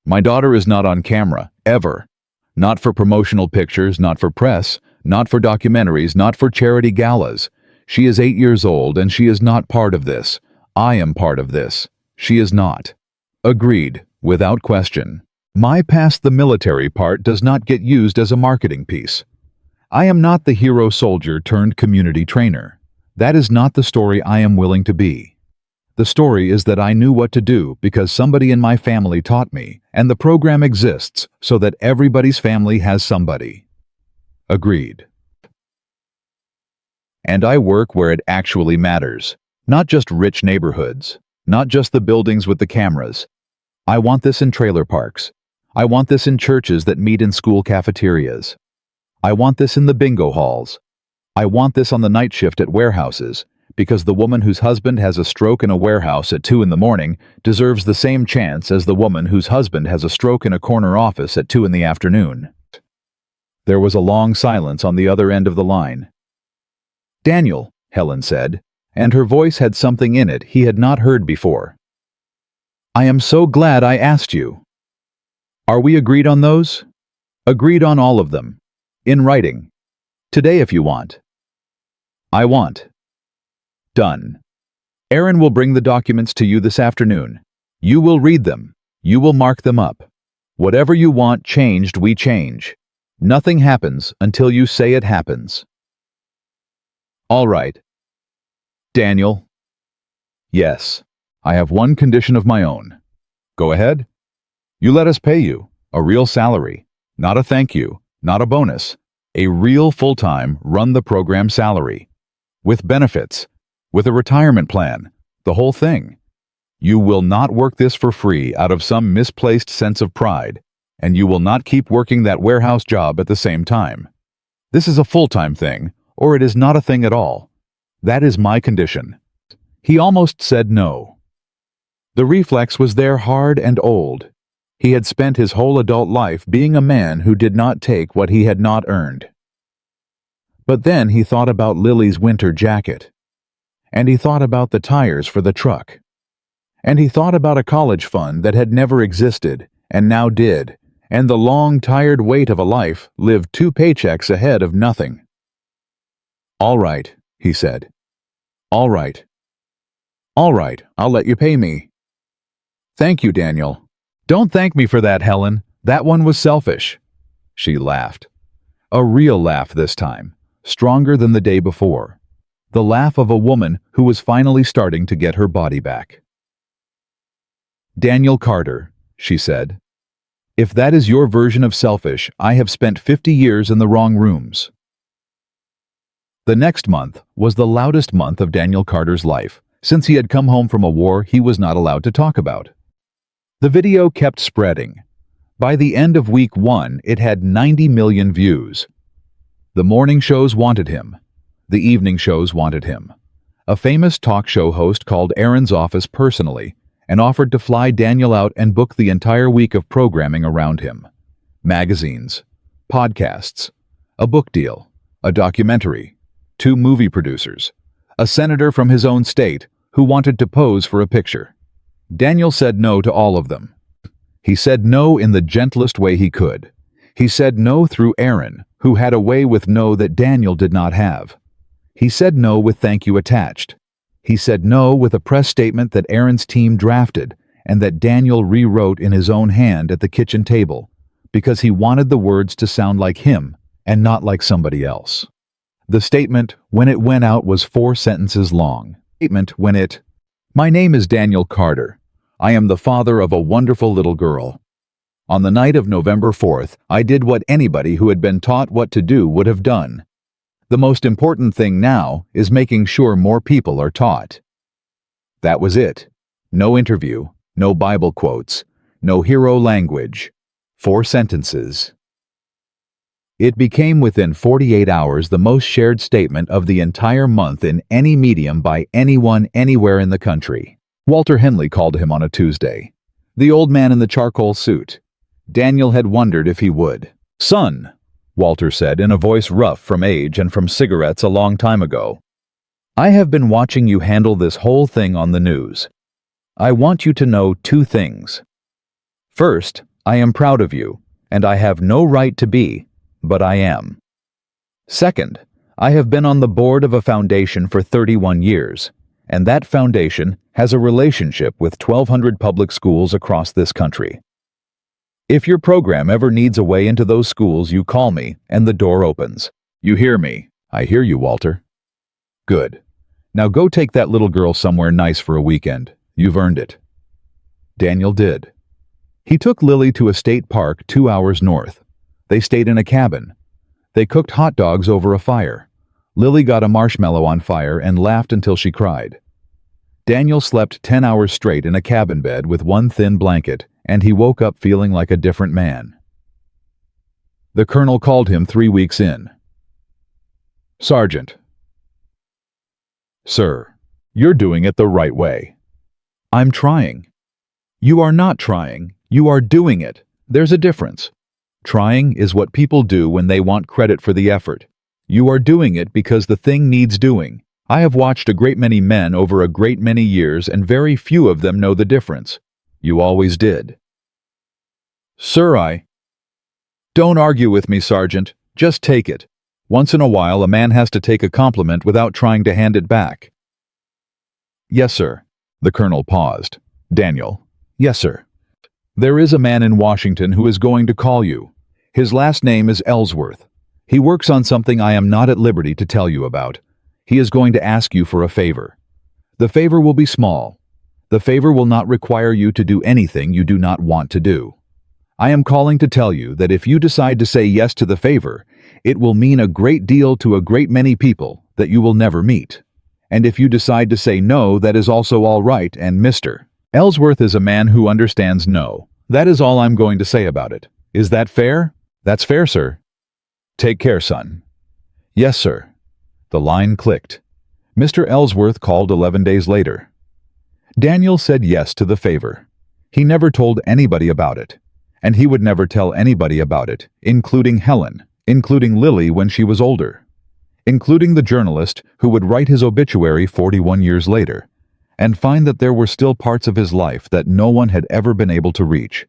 My daughter is not on camera, ever. Not for promotional pictures, not for press, not for documentaries, not for charity galas. She is 8 years old and she is not part of this. I am part of this. She is not. Agreed, without question. My past the military part does not get used as a marketing piece. I am not the hero soldier turned community trainer. That is not the story I am willing to be. The story is that I knew what to do because somebody in my family taught me, and the program exists so that everybody's family has somebody. Agreed. And I work where it actually matters, not just rich neighborhoods, not just the buildings with the cameras. I want this in trailer parks. I want this in churches that meet in school cafeterias. I want this in the bingo halls. I want this on the night shift at warehouses, because the woman whose husband has a stroke in a warehouse at 2 in the morning deserves the same chance as the woman whose husband has a stroke in a corner office at 2 in the afternoon. There was a long silence on the other end of the line. Daniel, Helen said, and her voice had something in it he had not heard before. I am so glad I asked you. Are we agreed on those? Agreed on all of them. In writing. Today if you want. I want. Done. Aaron will bring the documents to you this afternoon. You will read them. You will mark them up. Whatever you want changed, we change. Nothing happens until you say it happens. All right. Daniel. Yes. I have one condition of my own. Go ahead. You let us pay you a real salary, not a thank you, not a bonus, a real full-time run-the-program salary, with benefits, with a retirement plan, the whole thing. You will not work this for free out of some misplaced sense of pride, and you will not keep working that warehouse job at the same time. This is a full-time thing, or it is not a thing at all. That is my condition. He almost said no. The reflex was there hard and old. He had spent his whole adult life being a man who did not take what he had not earned. But then he thought about Lily's winter jacket. And he thought about the tires for the truck. And he thought about a college fund that had never existed and now did, and the long, tired weight of a life lived 2 paychecks ahead of nothing. All right, he said. All right. All right, I'll let you pay me. Thank you, Daniel. Don't thank me for that, Helen. That one was selfish. She laughed. A real laugh this time, stronger than the day before. The laugh of a woman who was finally starting to get her body back. Daniel Carter, she said. If that is your version of selfish, I have spent 50 years in the wrong rooms. The next month was the loudest month of Daniel Carter's life, since he had come home from a war he was not allowed to talk about. The video kept spreading. By the end of week 1, it had 90 million views. The morning shows wanted him. The evening shows wanted him. A famous talk show host called Aaron's office personally and offered to fly Daniel out and book the entire week of programming around him. Magazines, podcasts, a book deal, a documentary, 2 movie producers, a senator from his own state who wanted to pose for a picture. Daniel said no to all of them. He said no in the gentlest way he could. He said no through Aaron, who had a way with no that Daniel did not have. He said no with thank you attached. He said no with a press statement that Aaron's team drafted and that Daniel rewrote in his own hand at the kitchen table because he wanted the words to sound like him and not like somebody else. The statement, when it went out, was 4 sentences long. My name is Daniel Carter. I am the father of a wonderful little girl. On the night of November 4th, I did what anybody who had been taught what to do would have done. The most important thing now is making sure more people are taught. That was it. No interview, no Bible quotes, no hero language. 4 sentences. It became within 48 hours the most shared statement of the entire month in any medium by anyone anywhere in the country. Walter Henley called him on a Tuesday. The old man in the charcoal suit. Daniel had wondered if he would. Son, Walter said in a voice rough from age and from cigarettes a long time ago. I have been watching you handle this whole thing on the news. I want you to know 2 things. First, I am proud of you, and I have no right to be, but I am. Second, I have been on the board of a foundation for 31 years, and that foundation has a relationship with 1,200 public schools across this country. If your program ever needs a way into those schools, you call me, and the door opens. You hear me? I hear you, Walter. Good. Now go take that little girl somewhere nice for a weekend. You've earned it. Daniel did. He took Lily to a state park 2 hours north. They stayed in a cabin. They cooked hot dogs over a fire. Lily got a marshmallow on fire and laughed until she cried. Daniel slept 10 hours straight in a cabin bed with one thin blanket, and he woke up feeling like a different man. The colonel called him 3 weeks in. Sergeant. Sir, you're doing it the right way. I'm trying. You are not trying. You are doing it. There's a difference. Trying is what people do when they want credit for the effort. You are doing it because the thing needs doing. I have watched a great many men over a great many years, and very few of them know the difference. You always did. Sir, Don't argue with me, Sergeant. Just take it. Once in a while, a man has to take a compliment without trying to hand it back. Yes, sir. The colonel paused. Daniel. Yes, sir. There is a man in Washington who is going to call you. His last name is Ellsworth. He works on something I am not at liberty to tell you about. He is going to ask you for a favor. The favor will be small. The favor will not require you to do anything you do not want to do. I am calling to tell you that if you decide to say yes to the favor, it will mean a great deal to a great many people that you will never meet. And if you decide to say no, that is also all right, and Mr. Ellsworth is a man who understands no. That is all I'm going to say about it. Is that fair? That's fair, sir. Take care, son. Yes, sir. The line clicked. Mr. Ellsworth called 11 days later. Daniel said yes to the favor. He never told anybody about it, and he would never tell anybody about it, including Helen, including Lily when she was older, including the journalist who would write his obituary 41 years later, and find that there were still parts of his life that no one had ever been able to reach.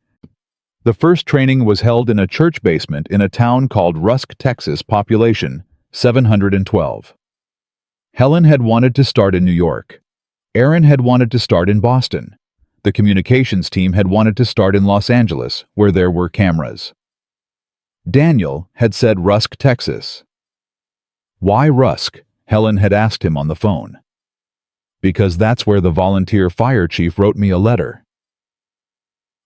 The first training was held in a church basement in a town called Rusk, Texas, population 712. Helen had wanted to start in New York. Aaron had wanted to start in Boston. The communications team had wanted to start in Los Angeles, where there were cameras. Daniel had said Rusk, Texas. Why Rusk? Helen had asked him on the phone. Because that's where the volunteer fire chief wrote me a letter.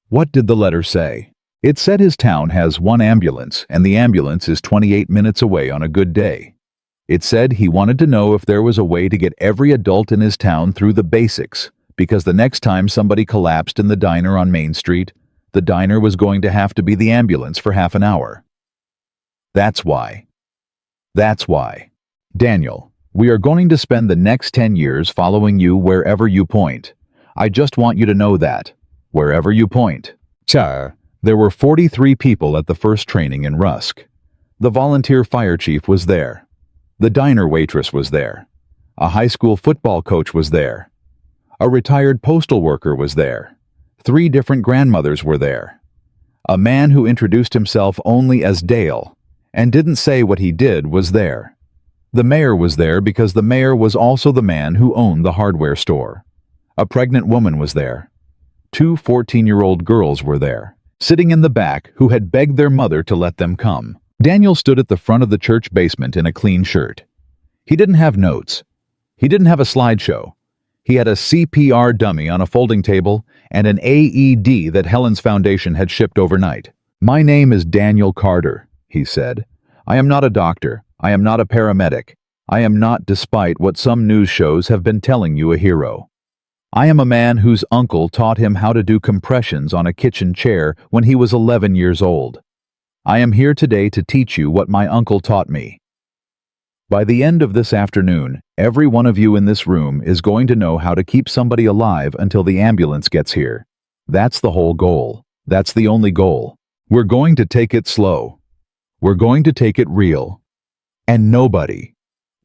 What did the letter say? It said his town has one ambulance, and the ambulance is 28 minutes away on a good day. It said he wanted to know if there was a way to get every adult in his town through the basics, because the next time somebody collapsed in the diner on Main Street, the diner was going to have to be the ambulance for half an hour. That's why. That's why. Daniel, we are going to spend the next 10 years following you wherever you point. I just want you to know that. Wherever you point. Sir. There were 43 people at the first training in Rusk. The volunteer fire chief was there. The diner waitress was there. A high school football coach was there. A retired postal worker was there. 3 different grandmothers were there. A man who introduced himself only as Dale and didn't say what he did was there. The mayor was there because the mayor was also the man who owned the hardware store. A pregnant woman was there. 2 14-year-old girls were there, sitting in the back, who had begged their mother to let them come. Daniel stood at the front of the church basement in a clean shirt. He didn't have notes. He didn't have a slideshow. He had a CPR dummy on a folding table and an AED that Helen's Foundation had shipped overnight. "My name is Daniel Carter," he said. "I am not a doctor. I am not a paramedic. I am not, despite what some news shows have been telling you, a hero. I am a man whose uncle taught him how to do compressions on a kitchen chair when he was 11 years old. I am here today to teach you what my uncle taught me. By the end of this afternoon, every one of you in this room is going to know how to keep somebody alive until the ambulance gets here. That's the whole goal. That's the only goal. We're going to take it slow. We're going to take it real. And nobody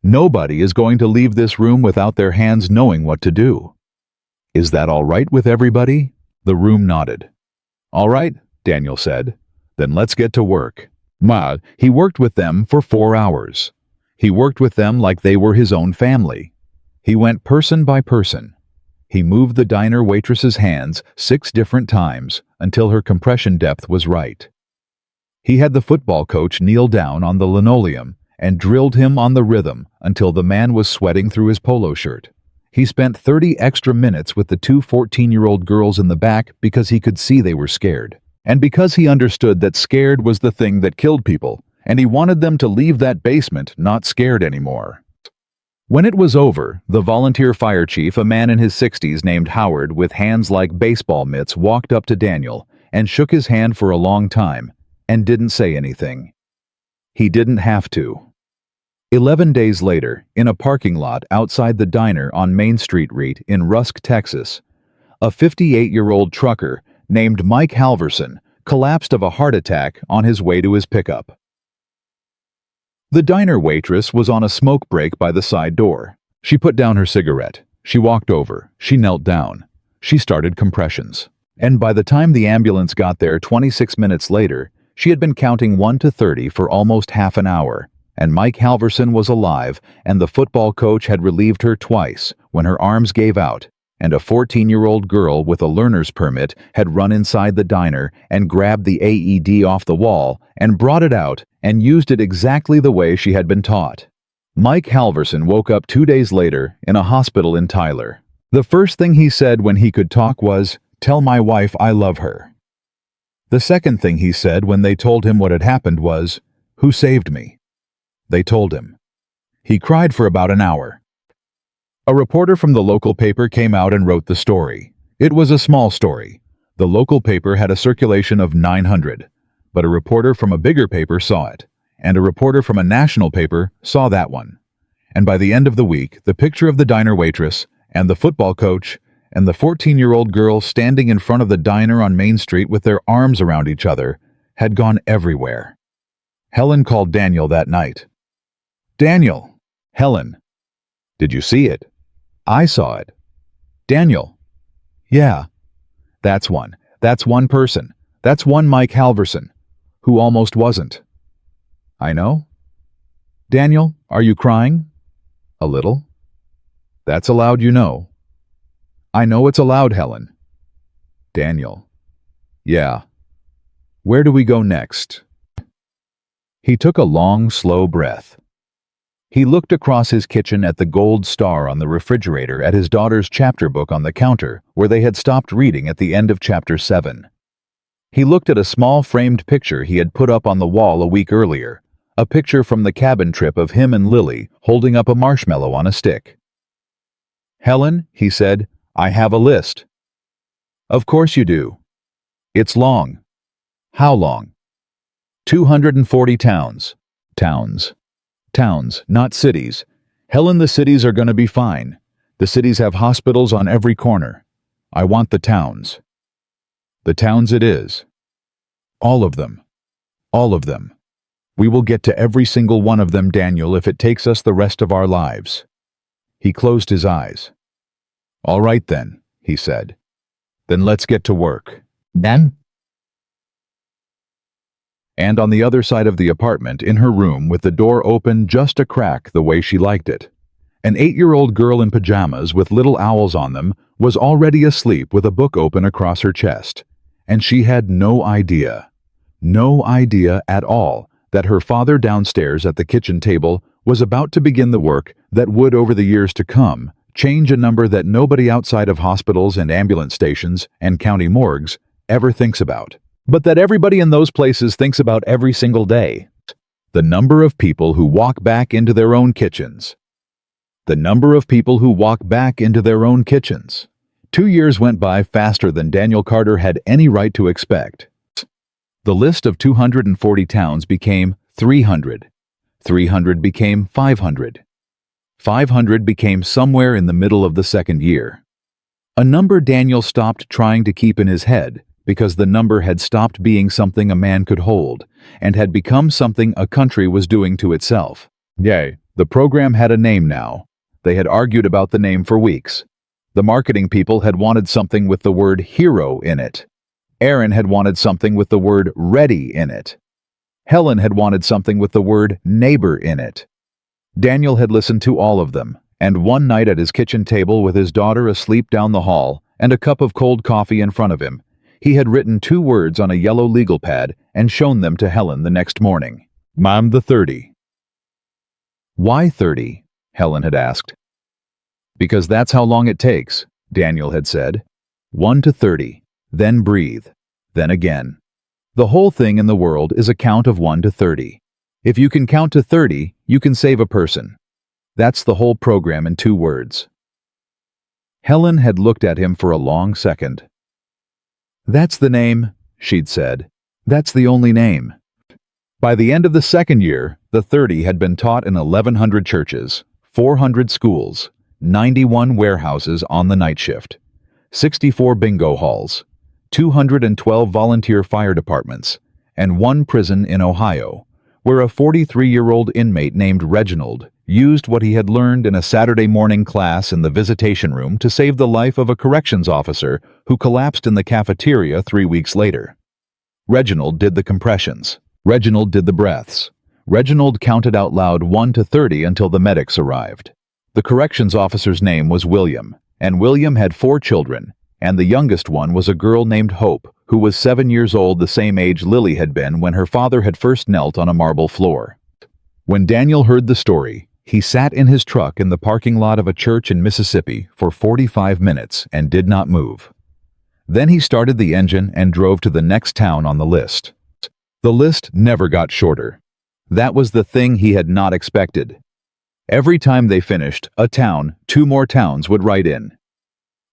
is going to leave this room without their hands knowing what to do. Is that all right with everybody?" The room nodded. "All right," Daniel said. "Then let's get to work." He worked with them for 4 hours. He worked with them like they were his own family. He went person by person. He moved the diner waitress's hands 6 different times until her compression depth was right. He had the football coach kneel down on the linoleum and drilled him on the rhythm until the man was sweating through his polo shirt. He spent 30 extra minutes with the 2 14-year-old girls in the back because he could see they were scared. And because he understood that scared was the thing that killed people, and he wanted them to leave that basement not scared anymore. When it was over, the volunteer fire chief, a man in his 60s named Howard with hands like baseball mitts, walked up to Daniel and shook his hand for a long time and didn't say anything. He didn't have to. 11 days later, in a parking lot outside the diner on Main Street in Rusk, Texas, a 58-year-old trucker named Mike Halverson collapsed of a heart attack on his way to his pickup. The diner waitress was on a smoke break by the side door. She put down her cigarette. She walked over. She knelt down. She started compressions. And by the time the ambulance got there 26 minutes later, she had been counting 1 to 30 for almost half an hour. And Mike Halverson was alive, and the football coach had relieved her twice, when her arms gave out, and a 14-year-old girl with a learner's permit had run inside the diner and grabbed the AED off the wall and brought it out and used it exactly the way she had been taught. Mike Halverson woke up 2 days later in a hospital in Tyler. The first thing he said when he could talk was, "Tell my wife I love her." The second thing he said when they told him what had happened was, "Who saved me?" They told him. He cried for about an hour. A reporter from the local paper came out and wrote the story. It was a small story. The local paper had a circulation of 900, but a reporter from a bigger paper saw it, and a reporter from a national paper saw that one. And by the end of the week, the picture of the diner waitress and the football coach and the 14-year-old girl standing in front of the diner on Main Street with their arms around each other had gone everywhere. Helen called Daniel that night. "Daniel." "Helen." "Did you see it?" "I saw it." "Daniel." "Yeah." That's one. That's one person. That's one Mike Halverson, who almost wasn't. "I know." "Daniel, are you crying?" "A little." "That's allowed, you know." "I know it's allowed, Helen." "Daniel." "Yeah." "Where do we go next?" He took a long, slow breath. He looked across his kitchen at the gold star on the refrigerator at his daughter's chapter book on the counter where they had stopped reading at the end of chapter 7. He looked at a small framed picture he had put up on the wall a week earlier, a picture from the cabin trip of him and Lily holding up a marshmallow on a stick. "Helen," he said, "I have a list." "Of course you do." "It's long." "How long?" 240 towns. Towns. Towns, not cities. "Helen, the cities are going to be fine. The cities have hospitals on every corner. I want the towns." "The towns it is." "All of them. All of them. We will get to every single one of them, Daniel, if it takes us the rest of our lives." He closed his eyes. "All right then," he said. "Then let's get to work." Then? And on the other side of the apartment, in her room with the door open just a crack the way she liked it, an 8-year-old girl in pajamas with little owls on them was already asleep with a book open across her chest, and she had no idea at all that her father downstairs at the kitchen table was about to begin the work that would, over the years to come, change a number that nobody outside of hospitals and ambulance stations and county morgues ever thinks about, but that everybody in those places thinks about every single day. The number of people who walk back into their own kitchens. The number of people who walk back into their own kitchens. 2 years went by faster than Daniel Carter had any right to expect. The list of 240 towns became 300. 300 became 500. 500 became somewhere in the middle of the second year. A number Daniel stopped trying to keep in his head because the number had stopped being something a man could hold and had become something a country was doing to itself. Yay, the program had a name now. They had argued about the name for weeks. The marketing people had wanted something with the word hero in it. Aaron had wanted something with the word ready in it. Helen had wanted something with the word neighbor in it. Daniel had listened to all of them, and one night at his kitchen table with his daughter asleep down the hall and a cup of cold coffee in front of him, he had written 2 words on a yellow legal pad and shown them to Helen the next morning. "Mom, the 30. "Why 30? Helen had asked. "Because that's how long it takes," Daniel had said. 1 to 30, then breathe, then again. The whole thing in the world is a count of 1 to 30. If you can count to 30, you can save a person. That's the whole program in 2 words. Helen had looked at him for a long second. "That's the name," she'd said. "That's the only name." By the end of the second year, the 30 had been taught in 1,100 churches, 400 schools, 91 warehouses on the night shift, 64 bingo halls, 212 volunteer fire departments, and 1 prison in Ohio, where a 43-year-old inmate named Reginald used what he had learned in a Saturday morning class in the visitation room to save the life of a corrections officer who collapsed in the cafeteria 3 weeks later. Reginald did the compressions. Reginald did the breaths. Reginald counted out loud 1 to 30 until the medics arrived. The corrections officer's name was William, and William had 4 children, and the youngest one was a girl named Hope, who was 7 years old, the same age Lily had been when her father had first knelt on a marble floor. When Daniel heard the story, he sat in his truck in the parking lot of a church in Mississippi for 45 minutes and did not move. Then he started the engine and drove to the next town on the list. The list never got shorter. That was the thing he had not expected. Every time they finished a town, 2 more towns would write in.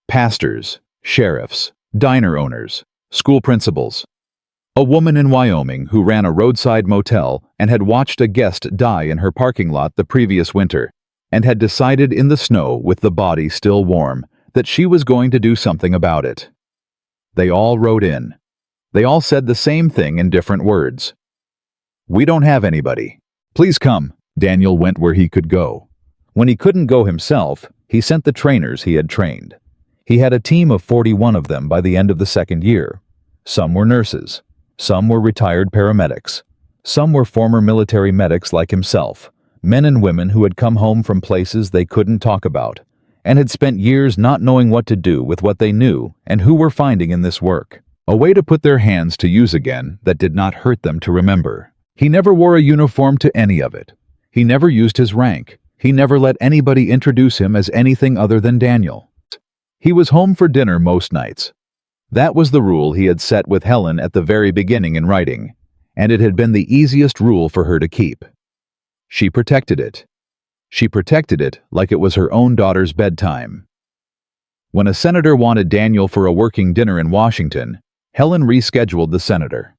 Pastors, sheriffs, diner owners, school principals. A woman in Wyoming who ran a roadside motel and had watched a guest die in her parking lot the previous winter, and had decided in the snow with the body still warm that she was going to do something about it. They all wrote in. They all said the same thing in different words. "We don't have anybody. Please come." Daniel went where he could go. When he couldn't go himself, he sent the trainers he had trained. He had a team of 41 of them by the end of the second year. Some were nurses. Some were retired paramedics. Some were former military medics like himself, men and women who had come home from places they couldn't talk about, and had spent years not knowing what to do with what they knew and who were finding in this work. A way to put their hands to use again that did not hurt them to remember. He never wore a uniform to any of it. He never used his rank. He never let anybody introduce him as anything other than Daniel. He was home for dinner most nights. That was the rule he had set with Helen at the very beginning in writing, and it had been the easiest rule for her to keep. She protected it. She protected it like it was her own daughter's bedtime. When a senator wanted Daniel for a working dinner in Washington, Helen rescheduled the senator.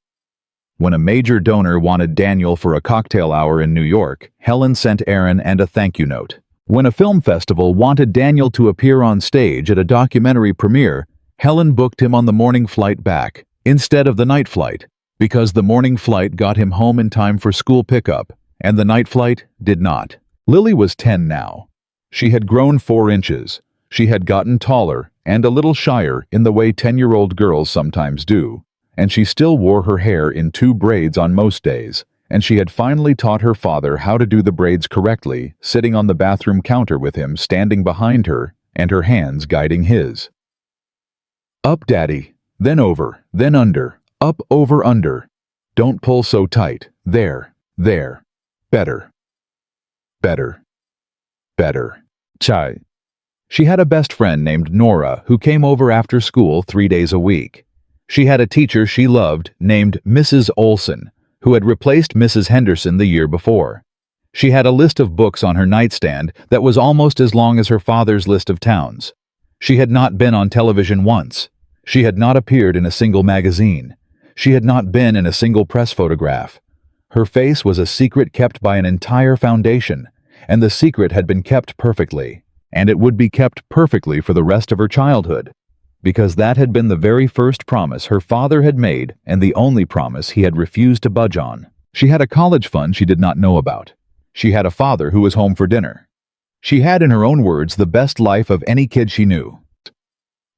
When a major donor wanted Daniel for a cocktail hour in New York, Helen sent Aaron and a thank you note. When a film festival wanted Daniel to appear on stage at a documentary premiere, Helen booked him on the morning flight back, instead of the night flight, because the morning flight got him home in time for school pickup, and the night flight did not. Lily was 10 now. She had grown 4 inches. She had gotten taller and a little shyer in the way 10-year-old girls sometimes do, and she still wore her hair in 2 braids on most days, and she had finally taught her father how to do the braids correctly, sitting on the bathroom counter with him standing behind her and her hands guiding his. "Up, Daddy, then over, then under, up, over, under. Don't pull so tight, there, there. Better. Better. Better." Chai. She had a best friend named Nora who came over after school 3 days a week. She had a teacher she loved named Mrs. Olson, who had replaced Mrs. Henderson the year before. She had a list of books on her nightstand that was almost as long as her father's list of towns. She had not been on television once. She had not appeared in a single magazine. She had not been in a single press photograph. Her face was a secret kept by an entire foundation, and the secret had been kept perfectly, and it would be kept perfectly for the rest of her childhood, because that had been the very first promise her father had made and the only promise he had refused to budge on. She had a college fund she did not know about. She had a father who was home for dinner. She had, in her own words, the best life of any kid she knew.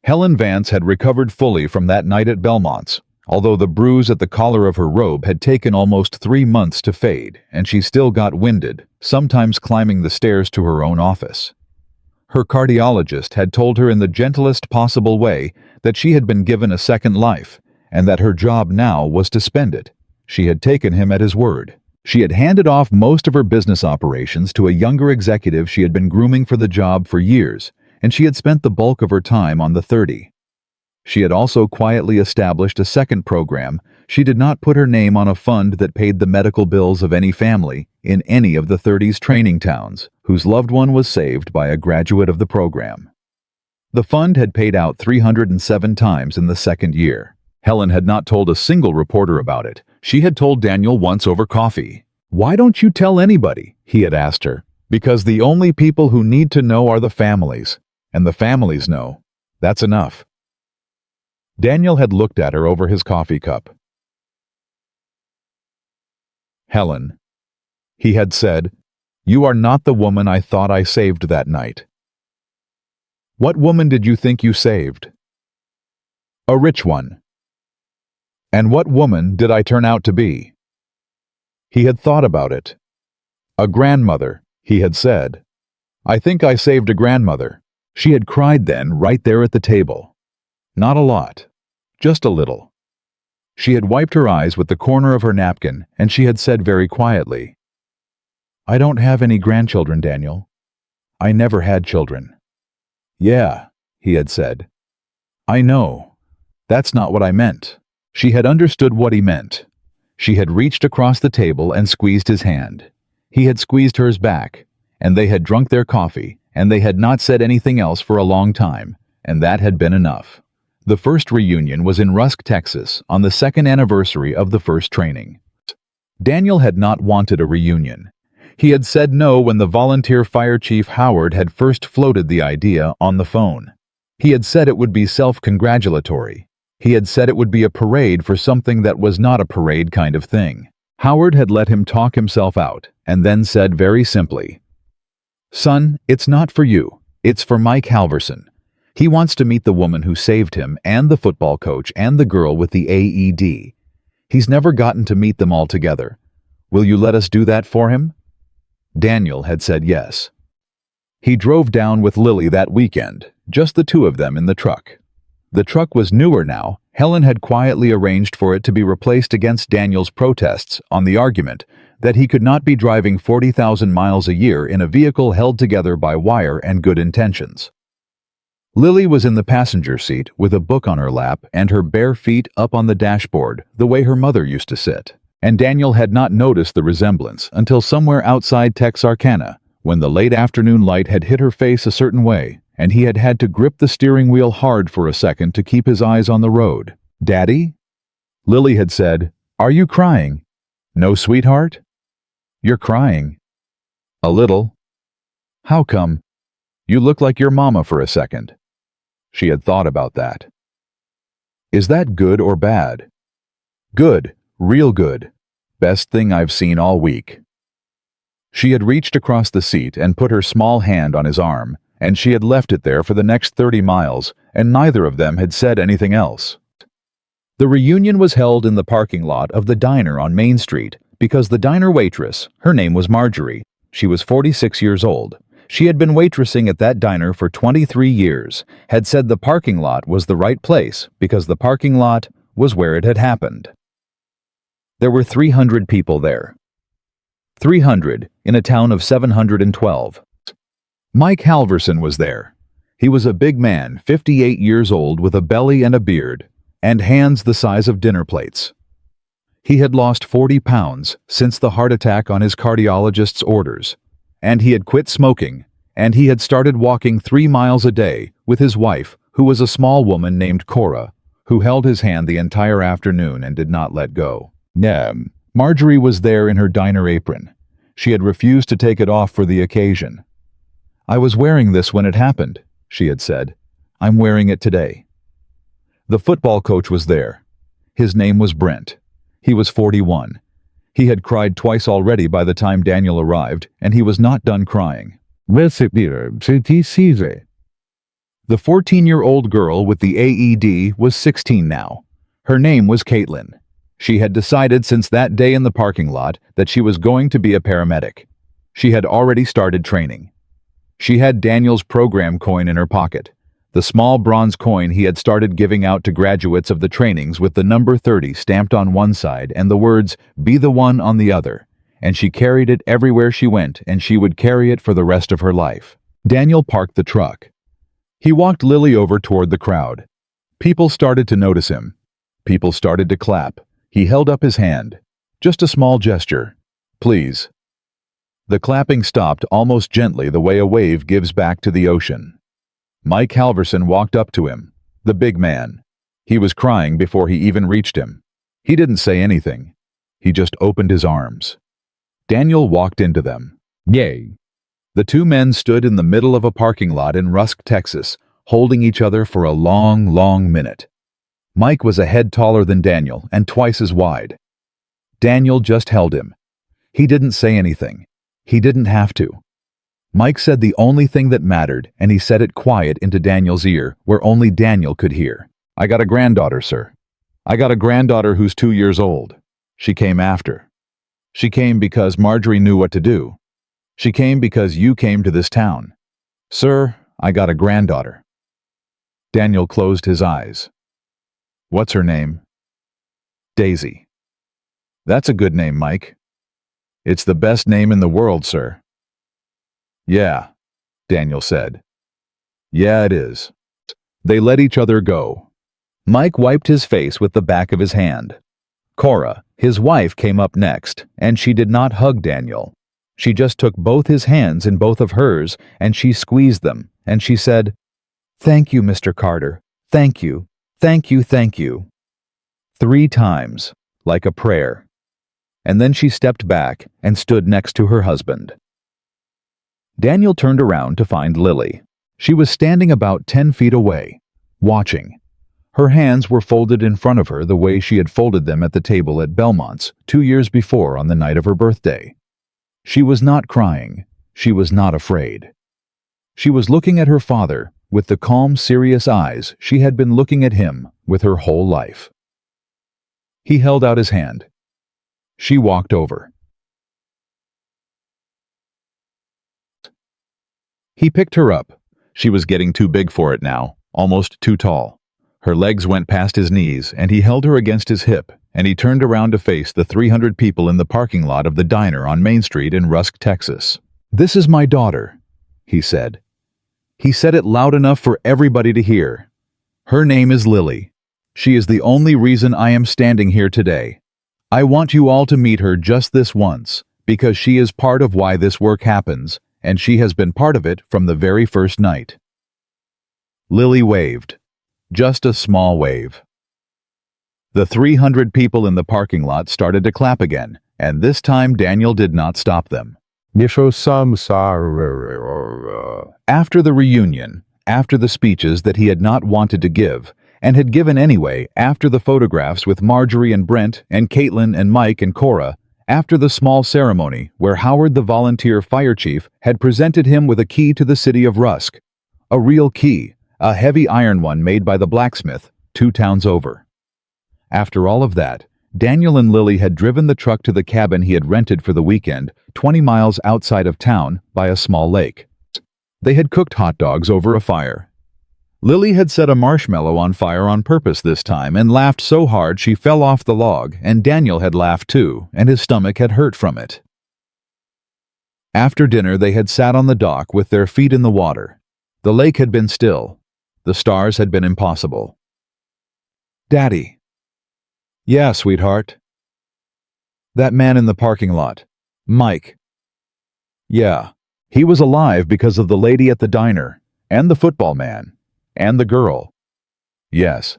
Helen Vance had recovered fully from that night at Belmont's, although the bruise at the collar of her robe had taken almost 3 months to fade, and she still got winded, sometimes climbing the stairs to her own office. Her cardiologist had told her in the gentlest possible way that she had been given a second life, and that her job now was to spend it. She had taken him at his word. She had handed off most of her business operations to a younger executive she had been grooming for the job for years, and she had spent the bulk of her time on the 30. She had also quietly established a second program. She did not put her name on a fund that paid the medical bills of any family in any of the 30's training towns whose loved one was saved by a graduate of the program. The fund had paid out 307 times in the second year. Helen had not told a single reporter about it. She had told Daniel once over coffee. "Why don't you tell anybody?" he had asked her. "Because the only people who need to know are the families, and the families know. That's enough." Daniel had looked at her over his coffee cup. "Helen," he had said, "you are not the woman I thought I saved that night." "What woman did you think you saved?" "A rich one." "And what woman did I turn out to be?" He had thought about it. "A grandmother," he had said. I think I saved a grandmother. She had cried then, right there at the table. Not a lot. Just a little. She had wiped her eyes with the corner of her napkin, and she had said very quietly, I don't have any grandchildren, Daniel. I never had children. Yeah, he had said. I know. That's not what I meant. She had understood what he meant. She had reached across the table and squeezed his hand. He had squeezed hers back, and they had drunk their coffee, and they had not said anything else for a long time, and that had been enough. The first reunion was in Rusk, Texas, on the second anniversary of the first training. Daniel had not wanted a reunion. He had said no when the volunteer fire chief Howard had first floated the idea on the phone. He had said it would be self-congratulatory. He had said it would be a parade for something that was not a parade kind of thing. Howard had let him talk himself out, and then said very simply, Son, it's not for you. It's for Mike Halverson. He wants to meet the woman who saved him and the football coach and the girl with the AED. He's never gotten to meet them all together. Will you let us do that for him? Daniel had said yes. He drove down with Lily that weekend, just the two of them in the truck. The truck was newer now. Helen had quietly arranged for it to be replaced against Daniel's protests on the argument that he could not be driving 40,000 miles a year in a vehicle held together by wire and good intentions. Lily was in the passenger seat with a book on her lap and her bare feet up on the dashboard the way her mother used to sit, and Daniel had not noticed the resemblance until somewhere outside Texarkana, when the late afternoon light had hit her face a certain way, and he had had to grip the steering wheel hard for a second to keep his eyes on the road. Daddy? Lily had said, Are you crying? No, sweetheart? You're crying. A little. How come? You look like your mama for a second. She had thought about that. Is that good or bad? Good, real good. Best thing I've seen all week. She had reached across the seat and put her small hand on his arm, and she had left it there for the next 30 miles, and neither of them had said anything else. The reunion was held in the parking lot of the diner on Main Street because the diner waitress, her name was Marjorie, she was 46 years old. She had been waitressing at that diner for 23 years, had said the parking lot was the right place because the parking lot was where it had happened. There were 300 people there. 300 in a town of 712. Mike Halverson was there. He was a big man, 58 years old, with a belly and a beard, and hands the size of dinner plates. He had lost 40 pounds since the heart attack on his cardiologist's orders, and he had quit smoking, and he had started walking 3 miles a day with his wife, who was a small woman named Cora, who held his hand the entire afternoon and did not let go. Marjorie was there in her diner apron. She had refused to take it off for the occasion. I was wearing this when it happened, she had said. I'm wearing it today. The football coach was there. His name was Brent. He was 41. He had cried twice already by the time Daniel arrived, and he was not done crying. The 14-year-old girl with the AED was 16 now. Her name was Caitlin. She had decided since that day in the parking lot that she was going to be a paramedic. She had already started training. She had Daniel's program coin in her pocket, the small bronze coin he had started giving out to graduates of the trainings with the number 30 stamped on one side and the words, "Be the one" on the other, and she carried it everywhere she went, and she would carry it for the rest of her life. Daniel parked the truck. He walked Lily over toward the crowd. People started to notice him. People started to clap. He held up his hand. Just a small gesture. Please. The clapping stopped almost gently the way a wave gives back to the ocean. Mike Halverson walked up to him, the big man. He was crying before he even reached him. He didn't say anything. He just opened his arms. Daniel walked into them. Yay! The two men stood in the middle of a parking lot in Rusk, Texas, holding each other for a long, long minute. Mike was a head taller than Daniel and twice as wide. Daniel just held him. He didn't say anything. He didn't have to. Mike said the only thing that mattered, and he said it quiet into Daniel's ear, where only Daniel could hear. I got a granddaughter, sir. I got a granddaughter who's 2 years old. She came after. She came because Marjorie knew what to do. She came because you came to this town. Sir, I got a granddaughter. Daniel closed his eyes. What's her name? Daisy. That's a good name, Mike. It's the best name in the world, sir. Yeah, Daniel said. Yeah, it is. They let each other go. Mike wiped his face with the back of his hand. Cora, his wife, came up next, and she did not hug Daniel. She just took both his hands in both of hers, and she squeezed them, and she said, "Thank you, Mr. Carter. Thank you. Thank you, thank you." 3 times, like a prayer. And then she stepped back and stood next to her husband. Daniel turned around to find Lily. She was standing about 10 feet away, watching. Her hands were folded in front of her the way she had folded them at the table at Belmont's 2 years before on the night of her birthday. She was not crying. She was not afraid. She was looking at her father with the calm, serious eyes she had been looking at him with her whole life. He held out his hand. She walked over. He picked her up. She was getting too big for it now, almost too tall. Her legs went past his knees, and he held her against his hip, and he turned around to face the 300 people in the parking lot of the diner on Main Street in Rusk, Texas. "This is my daughter," he said. He said it loud enough for everybody to hear. "Her name is Lily. She is the only reason I am standing here today. I want you all to meet her just this once, because she is part of why this work happens, and she has been part of it from the very first night." Lily waved. Just a small wave. The 300 people in the parking lot started to clap again, and this time Daniel did not stop them. After the reunion, after the speeches that he had not wanted to give, and had given anyway, after the photographs with Marjorie and Brent and Caitlin and Mike and Cora, after the small ceremony where Howard the volunteer fire chief had presented him with a key to the city of Rusk, a real key, a heavy iron one made by the blacksmith 2 towns over. After all of that, Daniel and Lily had driven the truck to the cabin he had rented for the weekend, 20 miles outside of town by a small lake. They had cooked hot dogs over a fire. Lily had set a marshmallow on fire on purpose this time and laughed so hard she fell off the log, and Daniel had laughed too, and his stomach had hurt from it. After dinner they had sat on the dock with their feet in the water. The lake had been still. The stars had been impossible. "Daddy." "Yeah, sweetheart." "That man in the parking lot. Mike." "Yeah, he was alive because of the lady at the diner, and the football man, and the girl." "Yes.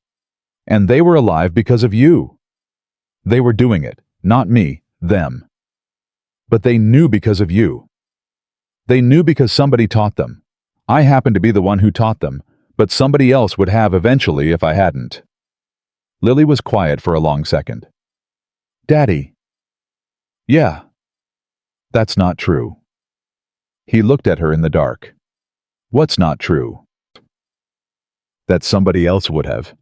And they were alive because of you." "They were doing it, not me, them. But they knew because of you. They knew because somebody taught them. I happened to be the one who taught them, but somebody else would have eventually if I hadn't." Lily was quiet for a long second. "Daddy." "Yeah." "That's not true." He looked at her in the dark. "What's not true?" "That somebody else would have.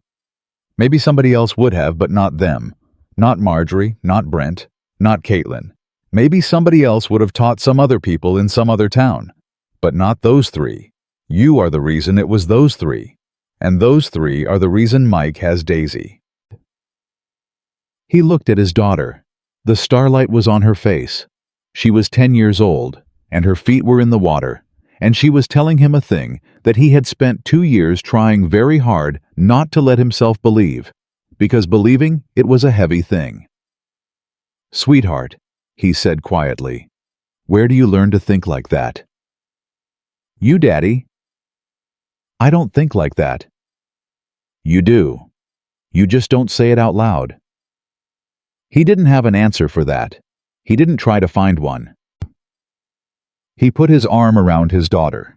Maybe somebody else would have, but not them. Not Marjorie, not Brent, not Caitlin. Maybe somebody else would have taught some other people in some other town. But not those 3. You are the reason it was those 3. And those 3 are the reason Mike has Daisy." He looked at his daughter. The starlight was on her face. She was 10 years old, and her feet were in the water, and she was telling him a thing that he had spent 2 years trying very hard not to let himself believe, because believing it was a heavy thing. "Sweetheart," he said quietly, "where do you learn to think like that?" "You, Daddy." "I don't think like that." "You do. You just don't say it out loud." He didn't have an answer for that. He didn't try to find one. He put his arm around his daughter.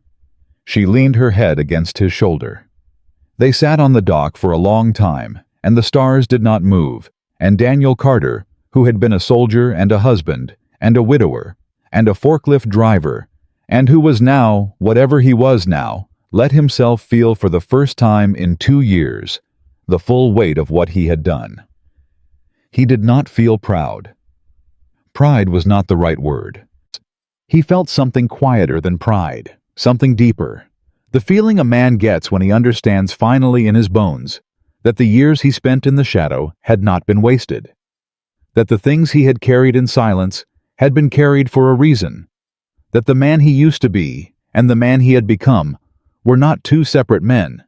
She leaned her head against his shoulder. They sat on the dock for a long time, and the stars did not move, and Daniel Carter, who had been a soldier and a husband, and a widower, and a forklift driver, and who was now, whatever he was now, let himself feel for the first time in 2 years the full weight of what he had done. He did not feel proud. Pride was not the right word. He felt something quieter than pride, something deeper. The feeling a man gets when he understands finally in his bones that the years he spent in the shadow had not been wasted, that the things he had carried in silence had been carried for a reason, that the man he used to be and the man he had become were not two separate men,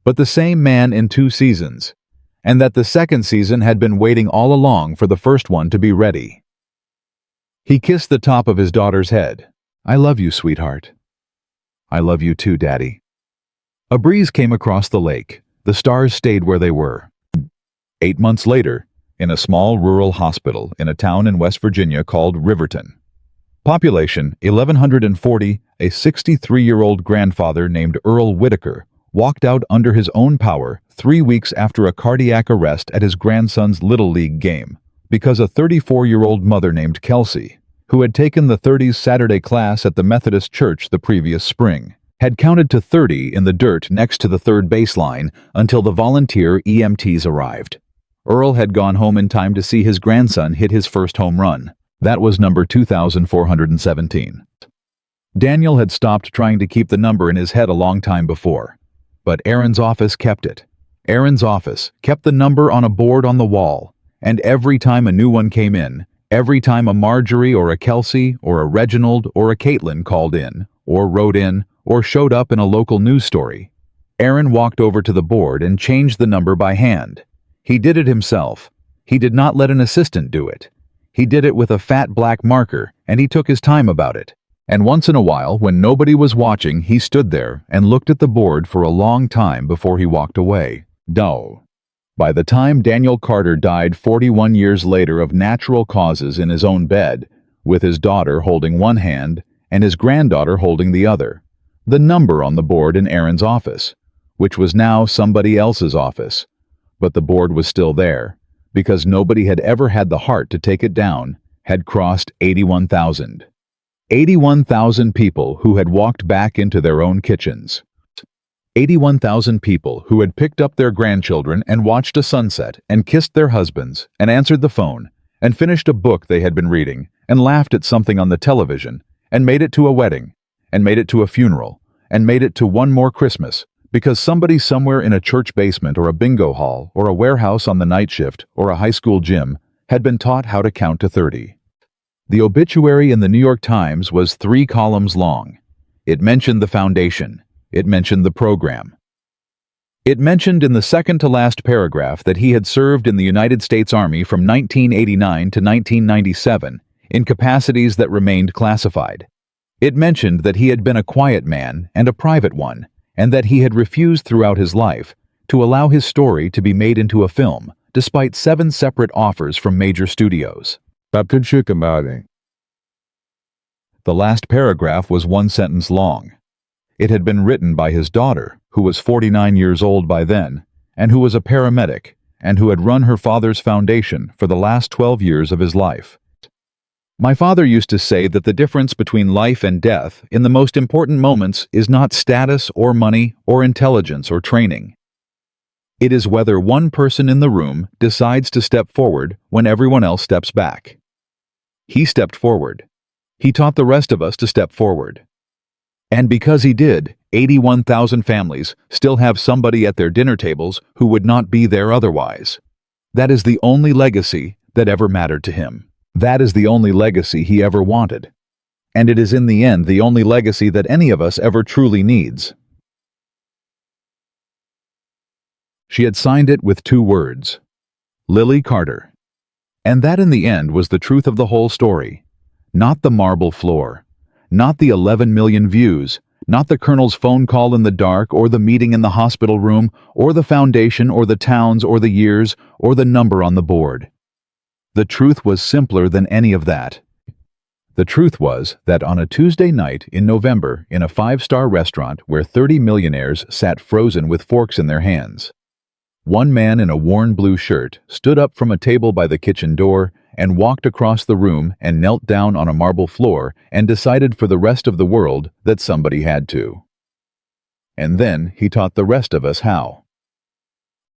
but the same man in two seasons, and that the second season had been waiting all along for the first one to be ready. He kissed the top of his daughter's head. "I love you, sweetheart." "I love you too, Daddy." A breeze came across the lake. The stars stayed where they were. 8 months later, in a small rural hospital in a town in West Virginia called Riverton. Population 1,140, a 63-year-old grandfather named Earl Whitaker walked out under his own power 3 weeks after a cardiac arrest at his grandson's Little League game because a 34-year-old mother named Kelsey, who had taken the 30s Saturday class at the Methodist Church the previous spring, had counted to 30 in the dirt next to the third baseline until the volunteer EMTs arrived. Earl had gone home in time to see his grandson hit his first home run. That was number 2,417. Daniel had stopped trying to keep the number in his head a long time before, but Aaron's office kept it. Aaron's office kept the number on a board on the wall, and every time a new one came in, every time a Marjorie or a Kelsey or a Reginald or a Caitlin called in, or wrote in, or showed up in a local news story, Aaron walked over to the board and changed the number by hand. He did it himself. He did not let an assistant do it. He did it with a fat black marker, and he took his time about it. And once in a while, when nobody was watching, he stood there and looked at the board for a long time before he walked away. No. By the time Daniel Carter died 41 years later of natural causes in his own bed, with his daughter holding one hand and his granddaughter holding the other, the number on the board in Aaron's office, which was now somebody else's office, but the board was still there, because nobody had ever had the heart to take it down, had crossed 81,000. 81,000 people who had walked back into their own kitchens. 81,000 people who had picked up their grandchildren and watched a sunset and kissed their husbands and answered the phone and finished a book they had been reading and laughed at something on the television and made it to a wedding and made it to a funeral and made it to one more Christmas because somebody somewhere in a church basement or a bingo hall or a warehouse on the night shift or a high school gym had been taught how to count to 30. The obituary in the New York Times was 3 columns long. It mentioned the foundation. It mentioned the program. It mentioned in the second-to-last paragraph that he had served in the United States Army from 1989 to 1997 in capacities that remained classified. It mentioned that he had been a quiet man and a private one, and that he had refused throughout his life to allow his story to be made into a film, despite 7 separate offers from major studios. The last paragraph was 1 sentence long. It had been written by his daughter, who was 49 years old by then, and who was a paramedic, and who had run her father's foundation for the last 12 years of his life. My father used to say that the difference between life and death in the most important moments is not status or money or intelligence or training. It is whether one person in the room decides to step forward when everyone else steps back. He stepped forward. He taught the rest of us to step forward. And because he did, 81,000 families still have somebody at their dinner tables who would not be there otherwise. That is the only legacy that ever mattered to him. That is the only legacy he ever wanted. And it is in the end the only legacy that any of us ever truly needs. She had signed it with 2 words. Lily Carter. And that in the end was the truth of the whole story. Not the marble floor. Not the 11 million views, not the colonel's phone call in the dark or the meeting in the hospital room or the foundation or the towns or the years or the number on the board. The truth was simpler than any of that. The truth was that on a Tuesday night in November in a 5-star restaurant where 30 millionaires sat frozen with forks in their hands, one man in a worn blue shirt stood up from a table by the kitchen door and walked across the room and knelt down on a marble floor and decided for the rest of the world that somebody had to. And then he taught the rest of us how.